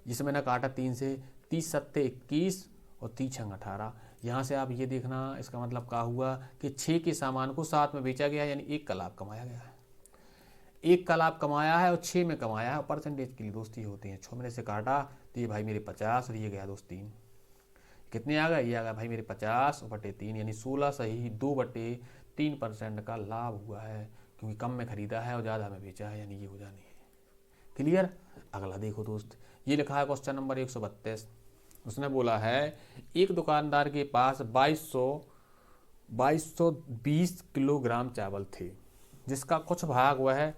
जिसे मैंने काटा 3 से, 30 सत्ते 21 और 30 छंग 18। यहाँ से आप ये देखना इसका मतलब क्या हुआ कि 6 के सामान को 7 में बेचा गया, यानी 1 का लाभ कमाया गया है। 1 का लाभ कमाया है और 6 में कमाया है। परसेंटेज के लिए दोस्त ये होते हैं। 6 मैंने से काटा तो ये भाई मेरे 50 और ये गया दोस्त 3। कितने आ गए, ये आ गया भाई मेरे 50 बटे 3, यानी 16 सही 2 बटे 3% का लाभ हुआ है, क्योंकि कम में खरीदा है और ज़्यादा में बेचा है, यानी ये हो जानी है। क्लियर। अगला देखो दोस्त, ये लिखा है क्वेश्चन नंबर 132। उसने बोला है एक दुकानदार के पास 2220 किलोग्राम चावल थे, जिसका कुछ भाग वह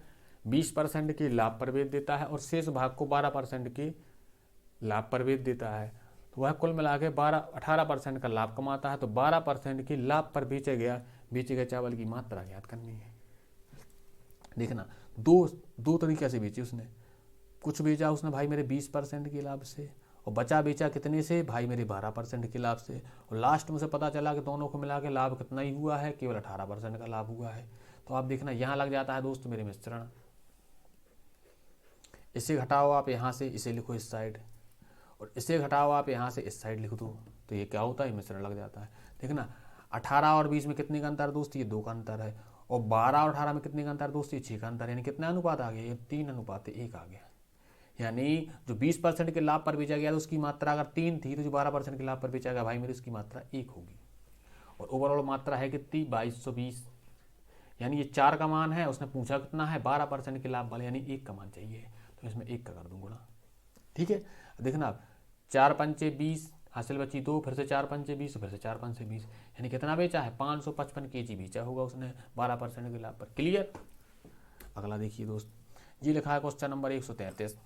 20% के लाभ पर बेच देता है और शेष भाग को 12% के लाभ पर बेच देता है। तो वह कुल मिला के 18% का लाभ कमाता है। तो 12% के लाभ पर बेचे गए चावल की मात्रा ज्ञात करनी है। देखना दो तरीके से बेची उसने। कुछ बेचा उसने भाई मेरे 20% के लाभ से और बचा बेचा कितने से, भाई मेरे 12% के लाभ से, और लास्ट में से पता चला कि दोनों को मिला के लाभ कितना ही हुआ है, केवल 18% का लाभ हुआ है। तो आप देखना यहाँ लग जाता है दोस्त मेरे मिश्रण। इसे घटाओ आप यहाँ से, इसे लिखो इस साइड, और इसे घटाओ आप यहाँ से इस साइड लिख दो, तो ये क्या होता है, मिश्रण लग जाता है। देखना 18 और 20 में कितने का अंतर दोस्त, ये 2 का अंतर है, और 12 और 18 में कितने का अंतर दोस्त, ये 6 का अंतर, यानी कितना अनुपात आ गया, ये 3:1 आ गया। यानी जो 20% के लाभ पर बेचा गया तो उसकी मात्रा अगर 3 थी, तो जो 12% के लाभ पर बेचा गया भाई मेरी उसकी मात्रा 1 होगी। और ओवरऑल मात्रा है कितनी, 2220, यानी ये 4 का मान है, उसने पूछा कितना है, 12% के लाभ वाले, यानी 1 का मान चाहिए, तो इसमें 1 का कर दूँ गुणा। ठीक है, देखना आप 4 पंचे 20, हासिल बची 2, फिर से 4 पंचे 20, फिर से 4 पंचे 20, यानी कितना बेचा है, 555 kg बेचा होगा उसने 12% के लाभ पर। क्लियर। अगला देखिए दोस्त, ये लिखा है क्वेश्चन नंबर 133।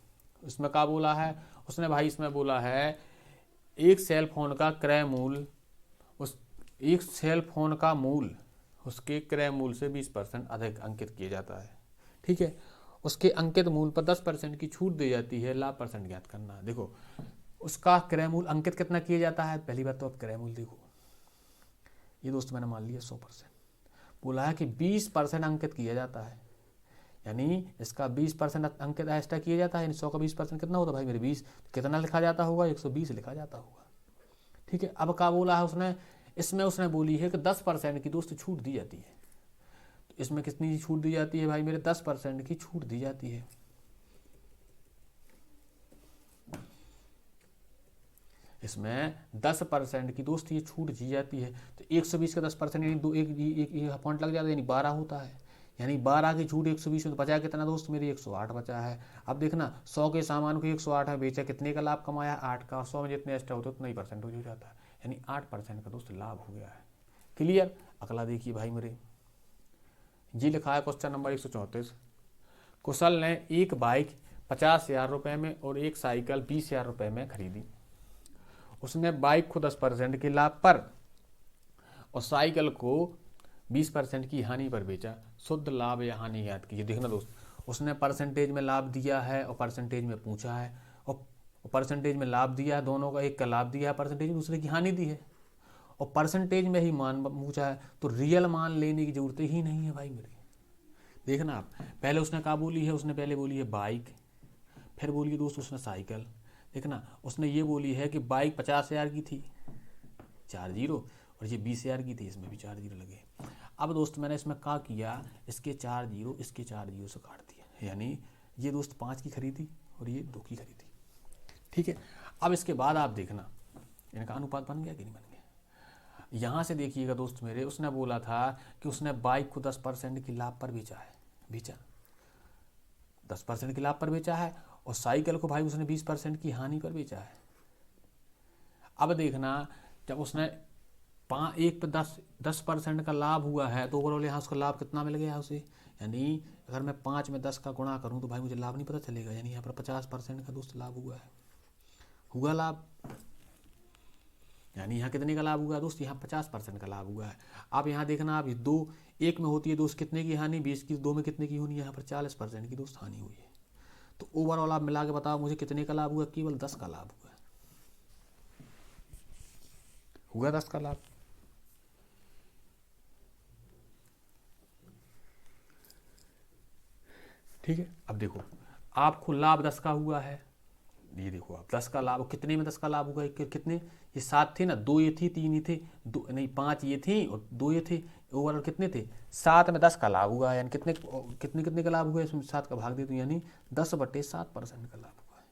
इसमें क्या बोला है उसने भाई, इसमें बोला है एक सेल फोन का क्रय मूल्य, एक सेल फोन का मूल्य उसके क्रय मूल्य से 20% अधिक अंकित किया जाता है। ठीक है, उसके अंकित मूल्य पर 10% की छूट दी जाती है, लाभ % ज्ञात करना। देखो उसका क्रय मूल्य अंकित कितना किया जाता है, पहली बात तो आप क्रय मूल्य देखो, ये दोस्त मैंने मान लिया 100%। बोला है कि 20% अंकित किया जाता है, यानी इसका 20% अंकित एक्स्ट्रा किया जाता है, यानी 100 का 20% कितना होता है भाई मेरे 20, कितना लिखा जाता होगा 120 लिखा जाता होगा। ठीक है, अब क्या बोला है उसने, इसमें उसने बोली है कि 10% की दोस्त छूट दी जाती है। तो इसमें कितनी छूट दी जाती है भाई मेरे, 10% की छूट दी जाती है। इसमें 10% की दोस्त ये छूट दी जाती है। तो 120 का 10% यानी दो एक पॉइंट लग जाता है, यानी 12 होता है, यानी 12 की छूट 120 में, तो बचा कितना दोस्त मेरी 108 बचा है। अब देखना 100 के सामान को 108 में बेचा, कितने का लाभ कमाया 8 का, 100 में जितने एक्स्ट्रा होते उतना ही परसेंटेज हो जाता है, यानी 8% का दोस्त लाभ हो गया है। क्लियर। अगला देखिए भाई मेरे, ये लिखा है क्वेश्चन नंबर 134। कुशल ने एक बाइक 50,000 रुपये में और एक साइकिल 20,000 रुपये में खरीदी। उसने बाइक को 10% के लाभ पर और साइकिल को 20% की हानि पर बेचा। शुद्ध लाभ या हानि याद कीजिए। देखना दोस्त, उसने परसेंटेज में लाभ दिया है और परसेंटेज में पूछा है, और परसेंटेज में लाभ दिया है, दोनों का एक का लाभ दिया है परसेंटेज में, दूसरे की हानि दी है, और परसेंटेज में ही मान पूछा है, तो रियल मान लेने की जरूरत ही नहीं है भाई मेरे। देखना आप, पहले उसने क्या बोली है, उसने पहले बोली है बाइक, फिर बोली है दोस्त उसने साइकिल। देखना उसने ये बोली है कि बाइक 50,000 की थी 4 जीरो, और ये 20,000 की थी, इसमें भी 4 जीरो लगे। अब दोस्त मैंने इसमें क्या किया, इसके 4 जीरो इसके 4 जीरो से काट दिया, यानी ये दोस्त 5 की खरीदी और ये 2 की खरीदी। ठीक है, अब इसके बाद आप देखना इनका अनुपात बन गया कि नहीं बन गया। यहाँ से देखिएगा दोस्त मेरे, उसने बोला था कि उसने बाइक को 10% की लाभ पर बेचा है, बेचा 10% के लाभ पर बेचा है, और साइकिल को भाई उसने 20% की हानि पर बेचा है। अब देखना जब उसने एक पे 10% का लाभ हुआ है, तो ओवरऑल यहाँ उसका लाभ कितना मिल गया उसे, यानी अगर मैं 5 में 10 का गुणा करूँ तो भाई मुझे लाभ नहीं पता चलेगा, यानी यहाँ पर 50% का दोस्त लाभ हुआ है, हुआ लाभ, यानी यहाँ कितने का लाभ हुआ दोस्त, यहाँ 50% का लाभ हुआ है। आप यहाँ देखना, आप 2 1 में होती है दोस्त कितने की हानि 20 की, 2 में कितने की होनी, यहाँ पर 40% की दोस्त हानि हुई है। तो ओवरऑल आप मिला के बताओ मुझे कितने का लाभ हुआ, केवल 10 का लाभ हुआ 10 का लाभ। ठीक है, अब देखो आपको लाभ 10 का हुआ है, ये देखो आप 10 का लाभ, कितने में 10 का लाभ हुआ, कितने, ये 7 थे ना, 2 ये थी, 3 ये थे, 2 नहीं 5 ये थी और 2 ये थे, ओवरऑल कितने थे 7 में 10 का लाभ हुआ, यानी कितने कितने कितने का लाभ हुआ, इसमें 7 का भाग दे दूँ, यानी 10/7% का लाभ हुआ है।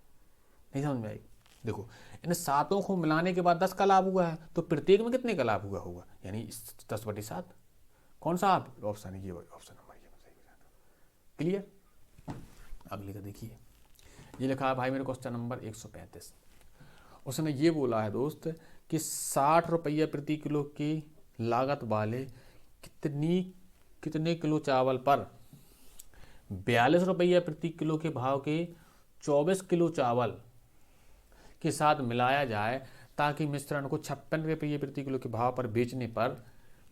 नहीं समझ में आई। देखो इन सातों को मिलाने के बाद 10 का लाभ हुआ है, तो प्रत्येक में कितने का लाभ हुआ होगा, यानी 10/7। कौन सा आप ऑप्शन है, ये ऑप्शन नंबर ये सही हो जाता। क्लियर। अगले का देखिए, ये लिखा है भाई मेरे क्वेश्चन नंबर 135। उसने ये बोला है दोस्त कि 60 रुपये प्रति किलो की लागत वाले कितने किलो चावल पर 42 रुपये प्रति किलो के भाव के 24 किलो चावल के साथ मिलाया जाए, ताकि मिश्रण को 56 रुपये प्रति किलो के भाव पर बेचने पर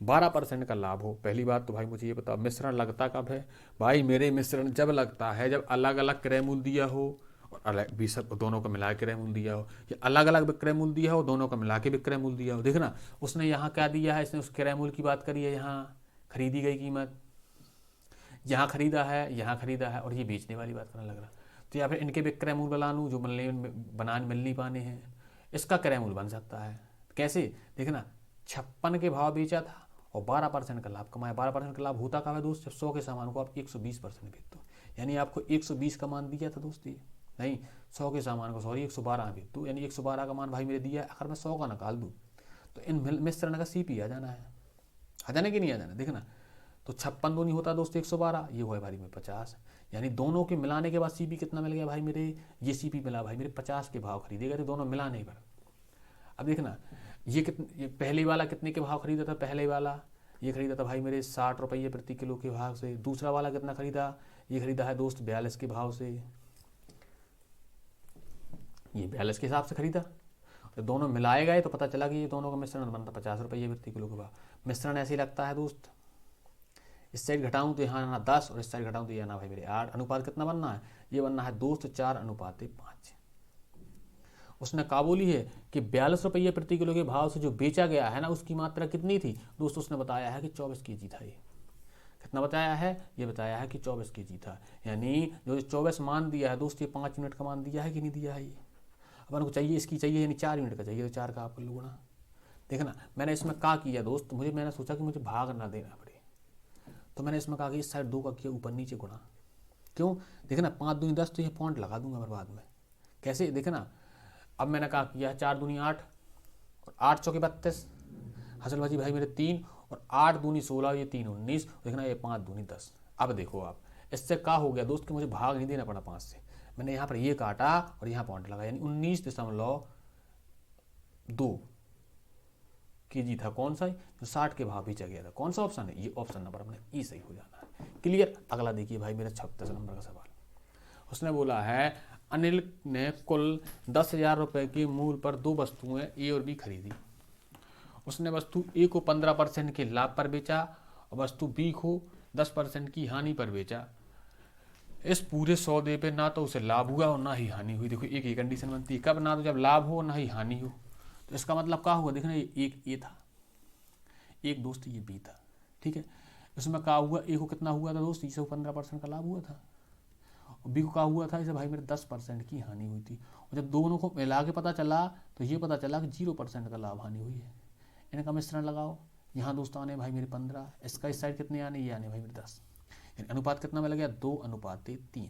12% का लाभ हो। पहली बात तो भाई मुझे ये बताओ, मिश्रण लगता कब है भाई मेरे, मिश्रण जब लगता है जब अलग अलग क्रय मूल्य दिया हो और अलग दोनों का मिला के क्रय मूल्य दिया हो, या अलग अलग विक्रय मूल्य दिया हो, दोनों का मिला के विक्रय मूल्य दिया हो। देखना उसने यहाँ क्या दिया है, इसने उस क्रय मूल्य की बात करी है, यहाँ खरीदी गई कीमत, यहाँ खरीदा है और ये बेचने वाली बात करने लग रहा, तो या फिर इनके विक्रय मूल्य बना लूँ जो मिल नहीं पाने हैं, इसका क्रय मूल्य बन सकता है। कैसे, देखना 56 के भाव बेचा था और 12% का लाभ कमाया। 12% का लाभ होता कब है दोस्त, जब 100 के सामान को आप 120% बेच दो, यानी आपको 120 का मान दिया था दोस्त, ये नहीं 100 के सामान को 112 बेच दो, यानी 112 का मान भाई मेरे दिया है, अगर मैं 100 का निकाल दूँ तो इन मिश्रण का CP आ जाना है, आ जाना कि नहीं आ जाना। देखना तो 56 नहीं होता दोस्त 112, ये हुआ है भाई मेरे 50, यानी दोनों के मिलाने के बाद CP कितना मिल गया भाई मेरे, ये CP मिला भाई मेरे 50 के भाव खरीदे गए थे दोनों मिलाने पर। अब देखना ये पहले वाला कितने के भाव खरीदा था, पहले वाला ये खरीदा था भाई मेरे 60 रुपये प्रति किलो के भाव से, दूसरा वाला कितना खरीदा, ये खरीदा है दोस्त 42 के भाव से, ये 42 के हिसाब से खरीदा, तो दोनों मिलाए गए तो पता चला कि ये दोनों का मिश्रण बनता 50 रुपये प्रति किलो के भाव। मिश्रण ऐसे ही लगता है दोस्त, इस साइड घटाऊँ तो यहाँ आना 10 और इस साइड घटाऊँ तो ये आना भाई मेरे 8। अनुपात कितना बनना है, ये बनना है दोस्त 4:5। उसने कहा बोली है कि 42 रुपये प्रति किलो के भाव से जो बेचा गया है ना, उसकी मात्रा कितनी थी दोस्तों? उसने बताया है कि 24 kg था। ये कितना बताया है? ये बताया है कि 24 kg था। यानी जो 24 मान दिया है दोस्त, ये 5 यूनिट का मान दिया है कि नहीं दिया है? ये अपन को चाहिए, इसकी चाहिए यानी 4 यूनिट का चाहिए, तो 4 का आप कर लो गुणा। देखना मैंने इसमें क्या किया दोस्त, मैंने सोचा कि मुझे भाग ना देना पड़े, तो मैंने इसमें कहा कि इस साइड 2 का किया, ऊपर नीचे गुणा। क्यों? देखना 5 दूनी 10, तो ये पॉइंट लगा दूंगा मैं बाद में। कैसे? देखना अब मैंने कहा किया 4 दूनी 8 और 8 चौके 32, हसलबाजी भाई मेरे 3 और 8 दूनी 16, ये 3 19, देखना ये 5 दूनी 10। अब देखो आप, इससे क्या हो गया दोस्त कि मुझे भाग नहीं देना पड़ा 5 से। मैंने यहाँ पर ये काटा और यहाँ पॉइंट लगा, यानी 19.2 kg था। कौन सा? जो 60 के भाव बेचा गया था। कौन सा ऑप्शन है? ये ऑप्शन नंबर अपने ई सही हो जाना है। क्लियर? अगला देखिए भाई मेरा 36 नंबर का सवाल। उसने बोला है अनिल ने कुल 10,000 रुपये के मूल पर 2 वस्तुएं ए और बी खरीदी। उसने वस्तु ए को 15% के लाभ पर बेचा और वस्तु बी को 10% की हानि पर बेचा। इस पूरे सौदे पे ना तो उसे लाभ हुआ और ना ही हानि हुई। देखो एक ही कंडीशन बनती है, कब? ना तो जब लाभ हो ना ही हानि हो। तो इसका मतलब क्या हुआ? देखना ये एक ए था, एक दोस्त ये बी था, ठीक है। इसमें क्या हुआ? ए को कितना हुआ था दोस्त? इसे 15% का लाभ हुआ था, और बी को क्या हुआ था? इसे भाई मेरे 10% की हानि हुई थी। और जब दोनों को मिला के पता चला तो ये पता चला कि 0% का लाभ हानि हुई है। इनका मिश्रण लगाओ, यहाँ दोस्त आने भाई मेरे 15, इसका इस साइड कितने आने? ये आने भाई मेरे 10। यानी अनुपात कितना मिल गया? 2:3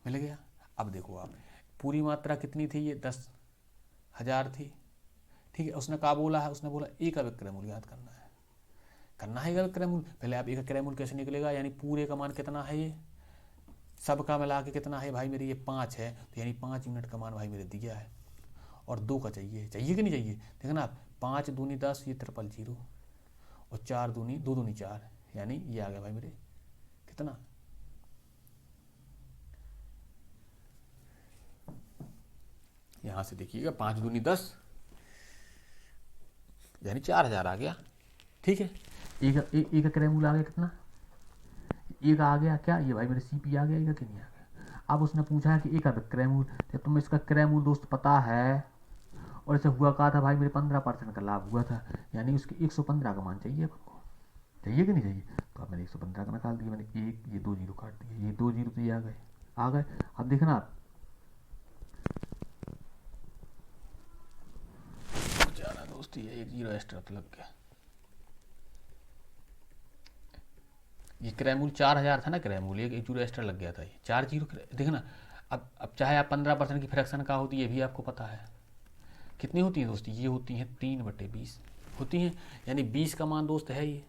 मिल गया। अब देखो आप, पूरी मात्रा कितनी थी? ये 10,000 थी, ठीक है। उसने कहा बोला है? उसने बोला ए का विक्रय मूल्य याद करना है। करना है विक्रय मूल्य। पहले आप ए का क्रय मूल्य कैसे निकलेगा? यानी पूरे का मान कितना है? ये सबका मिला के कितना है भाई मेरे? ये 5 है, तो यानी 5 यूनिट का मान भाई मेरे दिया है। और 2 का चाहिए, चाहिए कि नहीं चाहिए? देखना आप, 5 दूनी 10, ये 000 और 4 दूनी 2 दूनी 4, यानी ये आ गया भाई मेरे कितना? यहां से देखिएगा 5 दूनी 10 यानी 4,000 आ गया, ठीक है। एक का क्रय मूल्य आ गया कितना? एक आ गया क्या? ये भाई मेरे सीपी आ गया, एक कि नहीं आ गया? अब उसने पूछा है कि एक का क्रय मूल्य, जब तुम्हें इसका क्रय मूल्य दोस्त पता है और इसे हुआ कहा था भाई मेरे 15% का लाभ हुआ था, यानी उसके 115 का मान चाहिए अपन को, चाहिए कि नहीं चाहिए? तो अब मैंने 115 का निकाल दिया, मैंने एक ये 2 जीरो काट दिए, ये 2 जीरो तो ये आ गए। अब देखना आप, दोस्त ये 1 जीरो एक्स्ट्रा तो लग गया। ये क्रय मूल्य 4,000 था ना, क्रय मूल्य 1 जीरो एक्स्ट्रा लग गया था, ये 4 जीरो। देखना अब चाहे आप 15% की फ्रैक्शन का होती है, ये भी आपको पता है कितनी होती है दोस्त? ये होती हैं 3/20 होती हैं, यानी 20 का मान दोस्त है ये,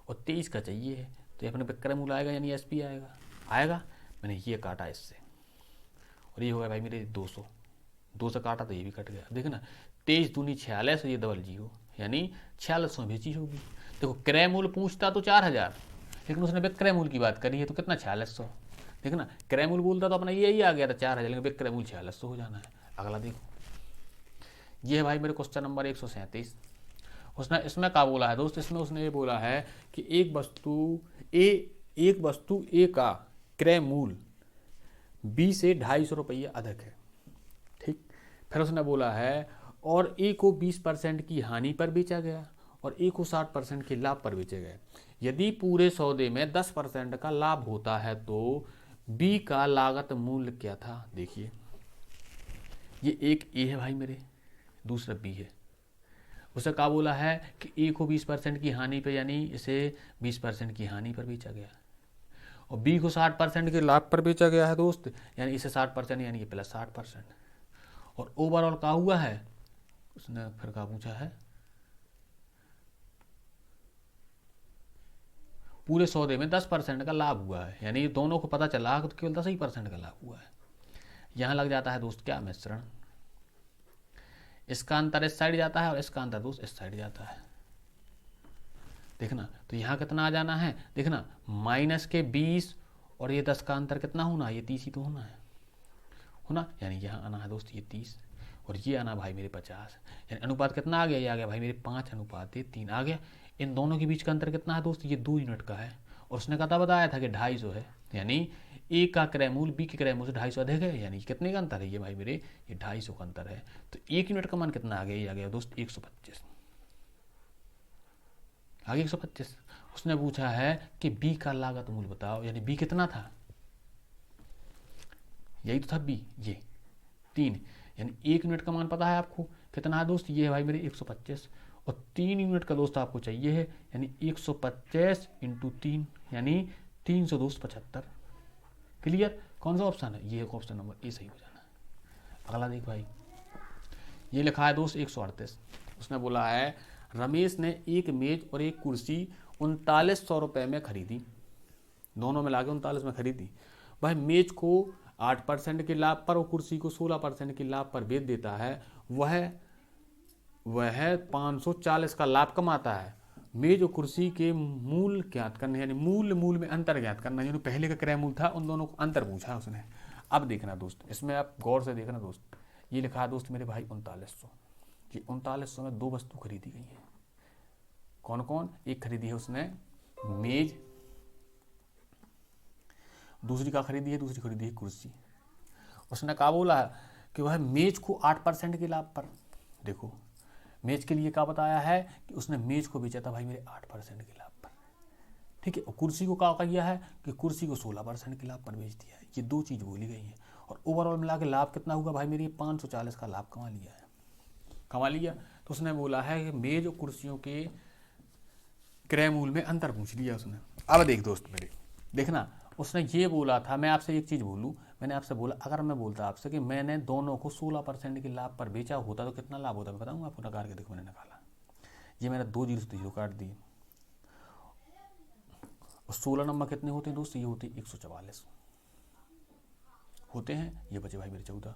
और 23 का चाहिए है, तो ये अपने विक्रय मूल्य आएगा, यानी एसपी आएगा। मैंने ये काटा इससे, और ये हो गया भाई मेरे 200 से काटा तो ये भी कट गया। देखना 23 दूनी 46, ये 00, यानी 4600 बेची होगी। देखो क्रय मूल्य पूछता तो 4,000, लेकिन उसने विक्रय मूल्य की बात करी है, तो कितना? 4600। देखना क्रय मूल्य बोलता तो अपना यही आ गया था 4,000, लेकिन विक्रय मूल्य 4600 हो जाना है। अगला देखो, ये है भाई मेरे क्वेश्चन नंबर 137। उसने इसमें क्या बोला है दोस्त? इसमें उसने ये बोला है कि एक वस्तु ए का क्रय मूल्य बी से 250 रुपये अधिक है, ठीक। फिर उसने बोला है और ए को 20% की हानि पर बेचा गया और ए को 60% के लाभ पर बेचे गए। यदि पूरे सौदे में 10% का लाभ होता है तो बी का लागत मूल्य क्या था? देखिए ये एक ए है भाई मेरे, दूसरा बी है। उसे क्या बोला है कि ए को 20% की हानि पे, यानी इसे 20% की हानि पर बेचा गया, और बी को 60% के लाभ पर बेचा गया है दोस्त, यानी इसे 60%, यानी ये प्लस 60%। और ओवरऑल क्या हुआ है? उसने फिर क्या पूछा है? पूरे सौदे में 10% का लाभ हुआ है, यानी दोनों को पता चला तो केवल 10% का लाभ हुआ है। यहां लग जाता है दोस्त क्या? मिश्रण। इसका अंतर इस साइड जाता है और इसका अंतर दोस्त इस साइड जाता है। देखना तो यहाँ कितना आ जाना है? देखना माइनस के 20 और ये 10 का अंतर कितना होना? ये 30 ही तो होना है, यानी यहाँ आना है दोस्त ये 30 और ये आना भाई मेरे 50, यानी अनुपात कितना आ गया? ये आ गया भाई मेरे 5:3 आ गया। इन दोनों के बीच का अंतर कितना है दोस्त? ये 2 यूनिट का है, और उसने कहा बताया था कि 250 है, यानी ए का क्रय मूल्य बी के क्रय मूल्य से 250 अधिक है, यानी कितने का अंतर है ये भाई मेरे, ये 250 का अंतर है। तो 1 यूनिट का मान कितना आ गया, ये आ गया दोस्त 125, आगे 125। उसने पूछा है कि बी का लागत मूल्य बताओ, यानी बी कितना था, यही तो था बी, ये 3, यानी 1 यूनिट का मान पता है आपको कितना है दोस्त, ये है भाई मेरे 125, और 3 यूनिट का दोस्त आपको चाहिए है, यानी 125 इंटू 3, यानी 300 दोस्त 75। क्लियर, कौन सा ऑप्शन है, ये ऑप्शन नंबर ए सही हो जाना है। अगला देख भाई, ये लिखा है दोस्त 138। उसने बोला है रमेश ने एक मेज और एक कुर्सी 3900 रुपये में खरीदी, दोनों मिला के 39 में खरीदी। भाई मेज को 8% के लाभ पर और कुर्सी को 16% के लाभ पर बेच देता है, वह 540 का लाभ कमाता है। मेज और कुर्सी के मूल ज्ञात करना, यानी मूल में अंतर ज्ञात करना, यानी पहले का क्रय मूल्य था उन दोनों को अंतर पूछा उसने। अब देखना दोस्त, इसमें आप गौर से देखना दोस्त, ये लिखा है दोस्त मेरे भाई 3900, ये 3900 में 2 वस्तु खरीदी गई है। कौन कौन, एक खरीदी है उसने मेज, दूसरी का खरीदी है, दूसरी खरीदी है कुर्सी। उसने कहा बोला कि वह मेज को 8% के लाभ पर, देखो मेज के लिए क्या बताया है कि उसने मेज को बेचा था भाई मेरे 8% के लाभ पर, ठीक है। और कुर्सी को क्या किया है कि कुर्सी को 16% के लाभ पर बेच दिया है। ये 2 चीज बोली गई है, और ओवरऑल मिला के लाभ कितना हुआ भाई मेरे 540 का लाभ कमा लिया है, कमा लिया। तो उसने बोला है कि मेज और कुर्सियों के क्रय मूल्य में अंतर पूछ लिया उसने। अब देख दोस्त मेरे, देखना उसने ये बोला था, मैं आपसे एक चीज बोलूं, मैंने आपसे बोला अगर मैं बोलता आपसे कि मैंने दोनों को 16% के लाभ पर बेचा होता तो कितना लाभ होता, मैं बताऊंगा आपको, नकार के देखो मैंने निकाला, ये मैंने 2 जीरो से 0 काट दिए, और 16 नंबर कितने होते हैं दोस्त, ये होते हैं 144 होते हैं, ये बचे भाई मेरे 14,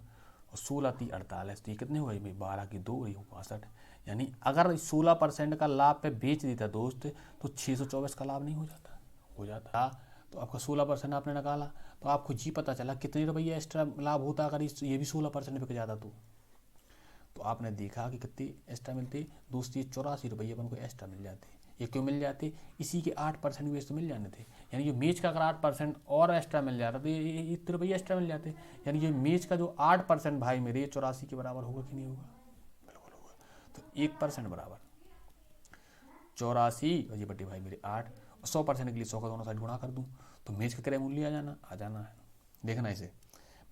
और 16 3 48, तो ये कितने हुए भाई 12 की 2 और ये 62, यानी अगर 16% का लाभ पे बेच देता दोस्त तो 624 का लाभ नहीं हो जाता, हो जाता। तो आपका 16% आपने निकाला, तो आपको जी पता चला कितने रुपये एक्स्ट्रा लाभ होता अगर ये भी 16% बिक जाता तो आपने देखा कि कितने एक्स्ट्रा मिलते दोस्त, ये 84 रुपये अपन को एक्स्ट्रा मिल जाते। ये क्यों मिल जाते, इसी के 8% बेच तो मिल जाने थे, यानी ये मेज का अगर 8% और एक्स्ट्रा मिल जाता तो ये इतने रुपये एक्स्ट्रा मिल जाते, यानी ये मेज का जो 8% भाई मेरे 84 के बराबर होगा कि नहीं होगा, बिल्कुल होगा। तो 1% बराबर 84 और ये बटे भाई मेरे 8, और 100% के लिए 100 का दोनों साइड गुणा कर दूं तो मेज का क्रय मूल्य आ जाना है। देखना इसे,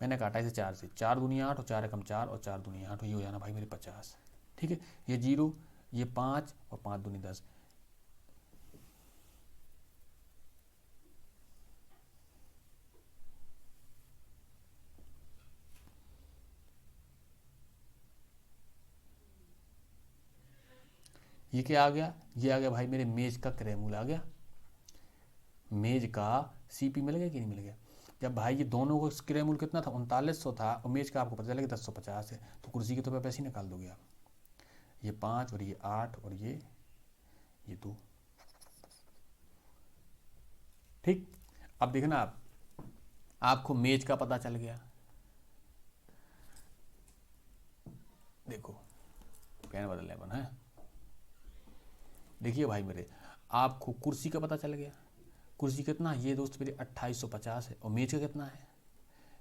मैंने काटा इसे 4 से, 4 दूनी 8 और 4 एकम 4 और 4 दूनी 8, ये हो जाना भाई मेरे 50, ठीक है। ये 0, ये 5 और 5 दूनी 10, ये क्या आ गया, ये आ गया भाई मेरे मेज का क्रय मूल्य आ गया, मेज का सीपी मिल गया कि नहीं मिल गया। जब भाई ये दोनों को क्रय मूल्य कितना था 3900 था, और मेज का आपको पता चलेगा 1050 है, तो कुर्सी के तो पे पैसे निकाल दोगे आप, ये 5 और ये 8 और ये 2, ठीक। अब देखना आपको मेज का पता चल गया, देखो पेन बदलने बना है, देखिए भाई मेरे आपको कुर्सी का पता चल गया, कुर्सी कितना ये दोस्त मेरे 2850 है, और मेज का कितना है,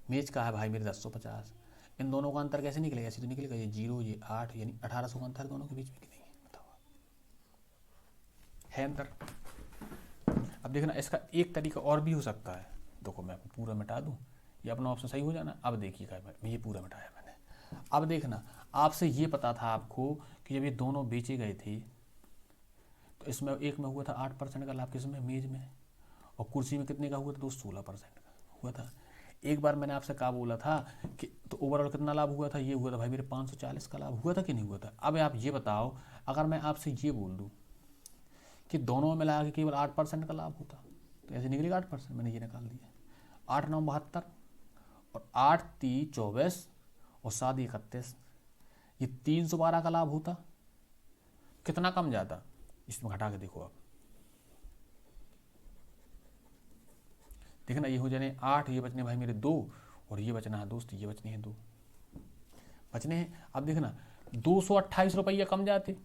मेज का है भाई मेरे 1050। इन दोनों का अंतर कैसे निकलेगा, ऐसे तो निकलेगा, ये 0 ये 8, यानी 1800 का अंतर दोनों के बीच में कि नहीं बताओ, है अंतर। अब देखना इसका एक तरीका और भी हो सकता है, देखो मैं पूरा मिटा दूं, ये अपना ऑप्शन सही हो जाना। अब देखिए मैं ये पूरा मिटाया मैंने। अब देखना आपसे ये पता था आपको कि जब ये दोनों बेचे गए थे तो इसमें एक में हुआ था 8% का लाभ, किसमें, मेज में, और कुर्सी में कितने का हुआ था दोस्त 16% का हुआ था। एक बार मैंने आपसे कहा बोला था कि तो ओवरऑल कितना लाभ हुआ था, ये हुआ था भाई मेरे 540 का लाभ हुआ था कि नहीं हुआ था। अब आप ये बताओ अगर मैं आपसे ये बोल दूं कि दोनों में मिला के केवल 8% का लाभ होता तो ऐसे निकलेगा 8%, मैंने ये निकाल दिया, 8 9 72 और 8 3 24 और 7 31, ये 312 का लाभ होता, कितना कम जाता, इसमें घटा के देखो आप, देखना ये हो जाने 8, ये बचने भाई मेरे 2 और ये बचना है दोस्त, ये बचने हैं 2 बचने हैं। अब देखना 228 रुपये कम जाते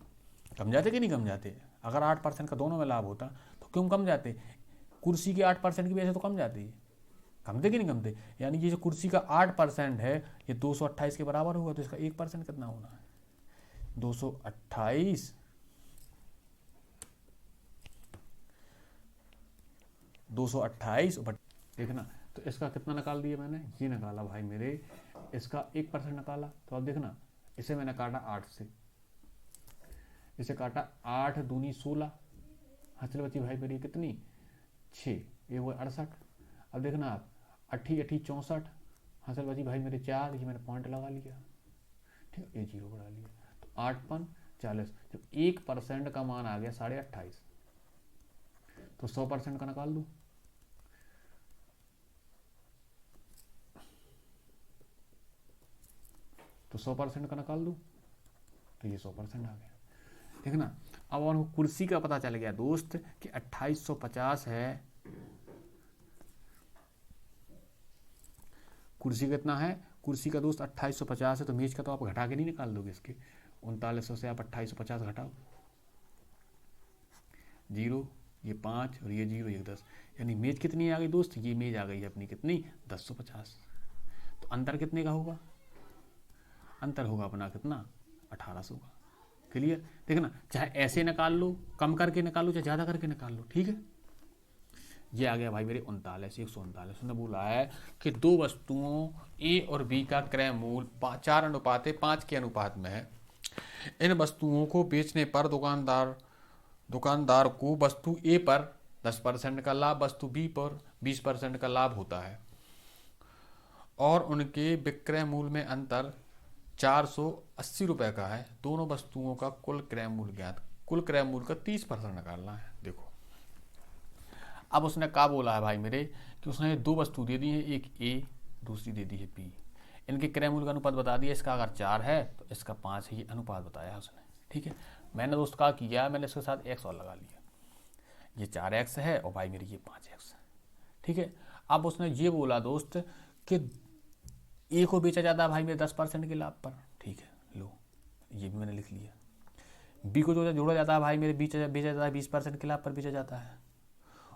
कि नहीं कम जाते, अगर 8% का दोनों में लाभ होता तो क्यों कम जाते, कुर्सी के 8% की वजह से तो कम जाती है, कमते कि नहीं कमते? यानी कि जो कुर्सी का 8% है ये 228 के बराबर होगा, तो इसका 1% कितना होना है? 228 228 बट देखना, तो इसका कितना निकाल दिया मैंने? ये निकाला भाई मेरे, इसका 1% निकाला। तो अब देखना, इसे मैंने काटा 8 से, इसे काटा 8 दूनी 16, हासिल बची भाई मेरी कितनी? 6, ये हुआ 68। अब देखना आप, 8 8 64, हासिल बची भाई मेरे 4, ये मैंने पॉइंट लगा लिया, ठीक है, ये 0 बढ़ा लिया। तो 8 पन 40, जब 1% का मान आ गया 28.5, तो 100% का निकाल दूं। तो 100% का निकाल दूं, तो ये 100% आ गया। देखना, अब उनको कुर्सी का पता चल गया दोस्त कि 2850 है। कुर्सी कितना है? कुर्सी का दोस्त 2850 है, तो मेज का तो आप घटा के नहीं निकाल दोगे इसके। 3900 से आप 2850 घटाओ, 0, ये 5 और ये 0, ये 10, यानी मेज कितनी आ गई दोस्त? ये मेज आ गई है अपनी कितनी? 1050। तो अंतर कितने का होगा? अंतर होगा अपना कितना? 1800 का। क्लियर? देखना, चाहे ऐसे निकाल लो, कम करके निकाल लो, चाहे ज़्यादा करके निकाल लो, ठीक है। ये आ गया भाई मेरे 139। उसने बोला है कि दो वस्तुओं ए और बी का क्रय मूल 4:5 के अनुपात में है। इन वस्तुओं को बेचने पर दुकानदार को वस्तु ए पर 10% का लाभ, वस्तु बी पर 20% का लाभ होता है, और उनके विक्रय मूल में अंतर 480 रुपये का है। दोनों वस्तुओं का कुल क्रय मूल्य ज्ञात, कुल क्रय मूल्य का 30% निकालना है। देखो, अब उसने क्या बोला है भाई मेरे कि उसने दो वस्तु दे दी है, एक ए, दूसरी दे दी है बी। इनके क्रय मूल्य का अनुपात बता दिया, इसका अगर 4 है तो इसका 5 है, ये अनुपात बताया उसने, ठीक है। मैंने दोस्त क्या किया, मैंने इसके साथ x और लगा लिया, ये 4x है और भाई मेरी ये 5x है, ठीक है। अब उसने ये बोला दोस्त कि ए को बेचा जाता है भाई मेरे 10% के लाभ पर, ठीक है, लो ये भी मैंने लिख लिया। बी को जो जोड़ा जाता है भाई मेरे बेचा जाता है 20% के लाभ पर बेचा जाता है।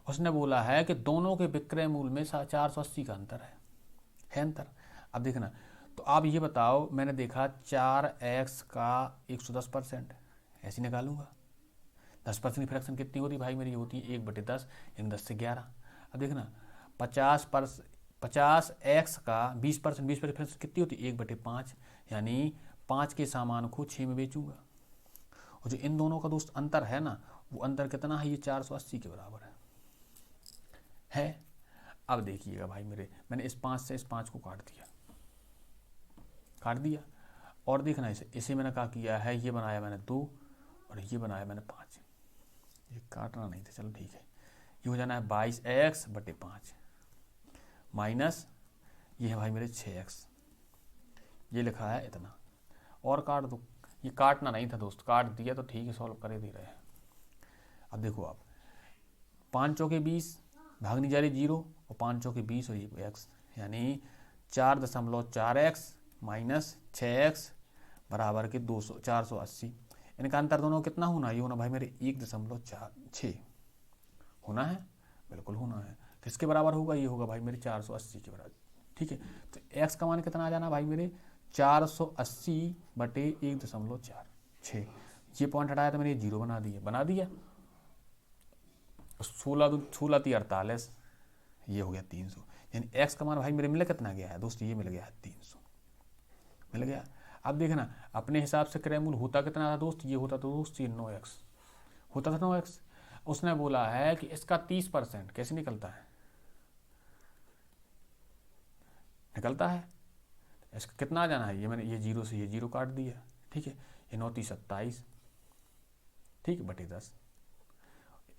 उसने बोला है कि दोनों के विक्रय मूल्य में 480 का अंतर है अंतर। अब देखना, तो आप ये बताओ, मैंने देखा 4x का 110%, ऐसे निकालूंगा। 10% की फ्रैक्शन कितनी होती है भाई मेरी? होती है 1/10, यानी 10 से 11। अब देखना, 50x का 20% फ्रैक्शन कितनी होती है? 1/5, यानी 5 के सामान को 6 में बेचूंगा। और जो इन दोनों का दोस्त अंतर है ना, वो अंतर कितना है? ये 480 के बराबर है। अब देखिएगा भाई मेरे, मैंने इस 5 से इस 5 को काट दिया। और देखना, इसे मैंने क्या किया है, ये बनाया मैंने 2 और ये बनाया मैंने 5। ये काटना नहीं था, चलो ठीक है। ये हो जाना है 22x/5 माइनस ये है भाई मेरे 6x, ये लिखा है इतना। और काट दो, ये काटना नहीं था दोस्त, काट दिया तो ठीक है, सॉल्व कर ही दे रहे हैं। अब देखो आप, 5 चौके 20, भागनी जा रही 0, और 5 चौके 20 और ये x, यानी 4.4x माइनस 6x बराबर के 480। इनका अंतर दोनों कितना होना? ये होना भाई मेरे 1.46 होना है, बिल्कुल होना है। किसके बराबर होगा? ये होगा भाई मेरे 480 के बराबर, ठीक है। तो x का मान कितना आ जाना भाई मेरे? 480/1.46। ये पॉइंट हटाया तो मैंने 0 बना दिया। 16 3 48, ये हो गया 300, यानी x का मान भाई मेरे मिला कितना गया है दोस्त? ये मिल गया है 300, मिल गया। अब देखना, अपने हिसाब से क्रय मूल्य होता कितना था दोस्त? ये होता तो दोस्त ये 9x होता था, 9x। उसने बोला है कि इसका 30% कैसे निकलता है? इसका कितना आ जाना है? ये मैंने ये 0 से ये 0 काट दिया, ठीक है। ये 9 3 27, ठीक है, बटे 10।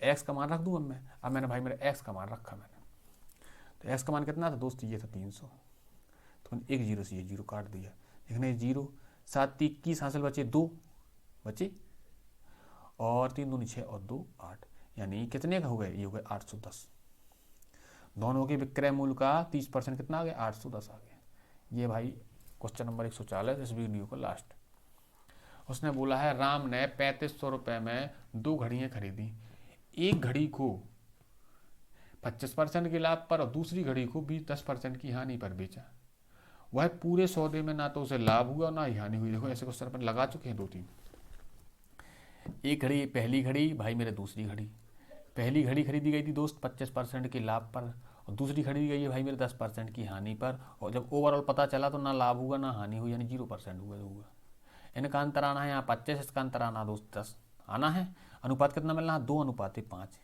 x का मान रख दूँ अब मैंने भाई मेरा x का मान रखा मैंने, तो x का मान कितना था दोस्त? ये था 300। तो मैंने एक 0 से ये 0 काट दिया, देखना ये 0, 7 3 21 हासिल बचे 2 बचे, और 3 दूनी 6 और 2 8, यानी कितने का हो गए? ये हो गए 810। दोनों के विक्रय मूल्य का 30% कितना आ गया? 810 आ गया। ये भाई क्वेश्चन नंबर 140 इस वीडियो का लास्ट। उसने बोला है राम ने 3500 रुपये में 2 घड़ियाँ खरीदी। एक घड़ी को 25% के लाभ पर और दूसरी घड़ी को 10% की हानि पर बेचा। वह पूरे सौदे में ना तो उसे लाभ हुआ ना ही हानि हुई। देखो ऐसे क्वेश्चन अपन लगा चुके हैं 2-3। एक घड़ी, पहली घड़ी भाई मेरे दूसरी घड़ी, पहली घड़ी खरीदी गई थी दोस्त 25% के लाभ पर और दूसरी खरीदी गई है भाई मेरे 10% की हानि पर। और जब ओवरऑल पता चला तो ना लाभ हुआ ना हानि हुई, यानी 0% हुआ। इनका अंतर आना है यहाँ 25, इसका अंतर आना दोस्त 10 आना है। अनुपात कितना मिलना है? 2:5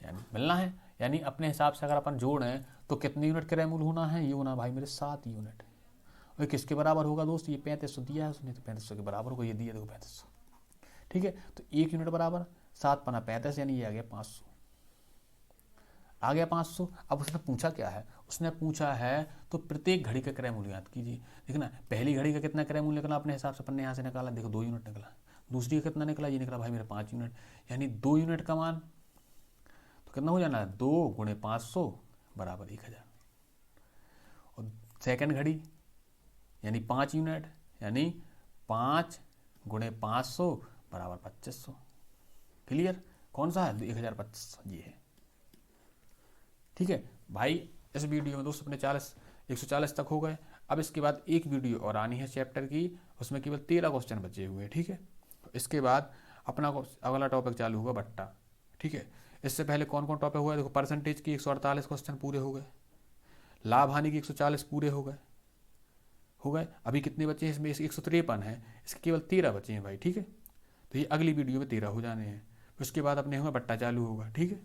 यानी मिलना है। यानी अपने हिसाब से अगर अपन जोड़ें तो कितने यूनिट क्रय मूल्य होना है? ये होना भाई मेरे 7 यूनिट। और किसके बराबर होगा दोस्त? ये 3500 दिया है उसने, तो 3500 के बराबर होगा। ये दिया देखो 3500, ठीक है। तो 1 यूनिट बराबर 7×5 यानी ये आ गया 500, आ गया 500। अब उसने पूछा क्या है? उसने पूछा है तो प्रत्येक घड़ी का क्रय मूल्य याद कीजिए। देखना पहली घड़ी का कितना क्रय मूल्य निकला अपने हिसाब से अपन ने यहाँ से निकाला, देखो 2 यूनिट निकला। दूसरी का कितना निकला? ये निकला भाई मेरे 5 यूनिट। यानी 2 यूनिट का मान तो कितना हो जाना है? 2 × 500 = 1000। और सेकंड घड़ी यानी 5 यूनिट, यानी 5 × 500 = 2500। क्लियर? कौन सा है? 1025 ये है, ठीक है भाई। इस वीडियो में दोस्त अपने 140 तक हो गए। अब इसके बाद एक वीडियो और आनी है चैप्टर की, उसमें केवल 13 क्वेश्चन बचे हुए हैं, ठीक है। इसके बाद अपना अगला टॉपिक चालू होगा भट्टा, ठीक है। इससे पहले कौन कौन टॉपिक हुआ है? देखो परसेंटेज की 148 क्वेश्चन पूरे हो गए, लाभ हानि की 140 पूरे हो गए। अभी कितने बचे हैं इसमें? 153 है, इसके केवल 13 बचे हैं भाई, ठीक है। तो ये अगली वीडियो में 13 हो जाने हैं। उसके बाद अपने होगा भट्टा चालू होगा, ठीक है।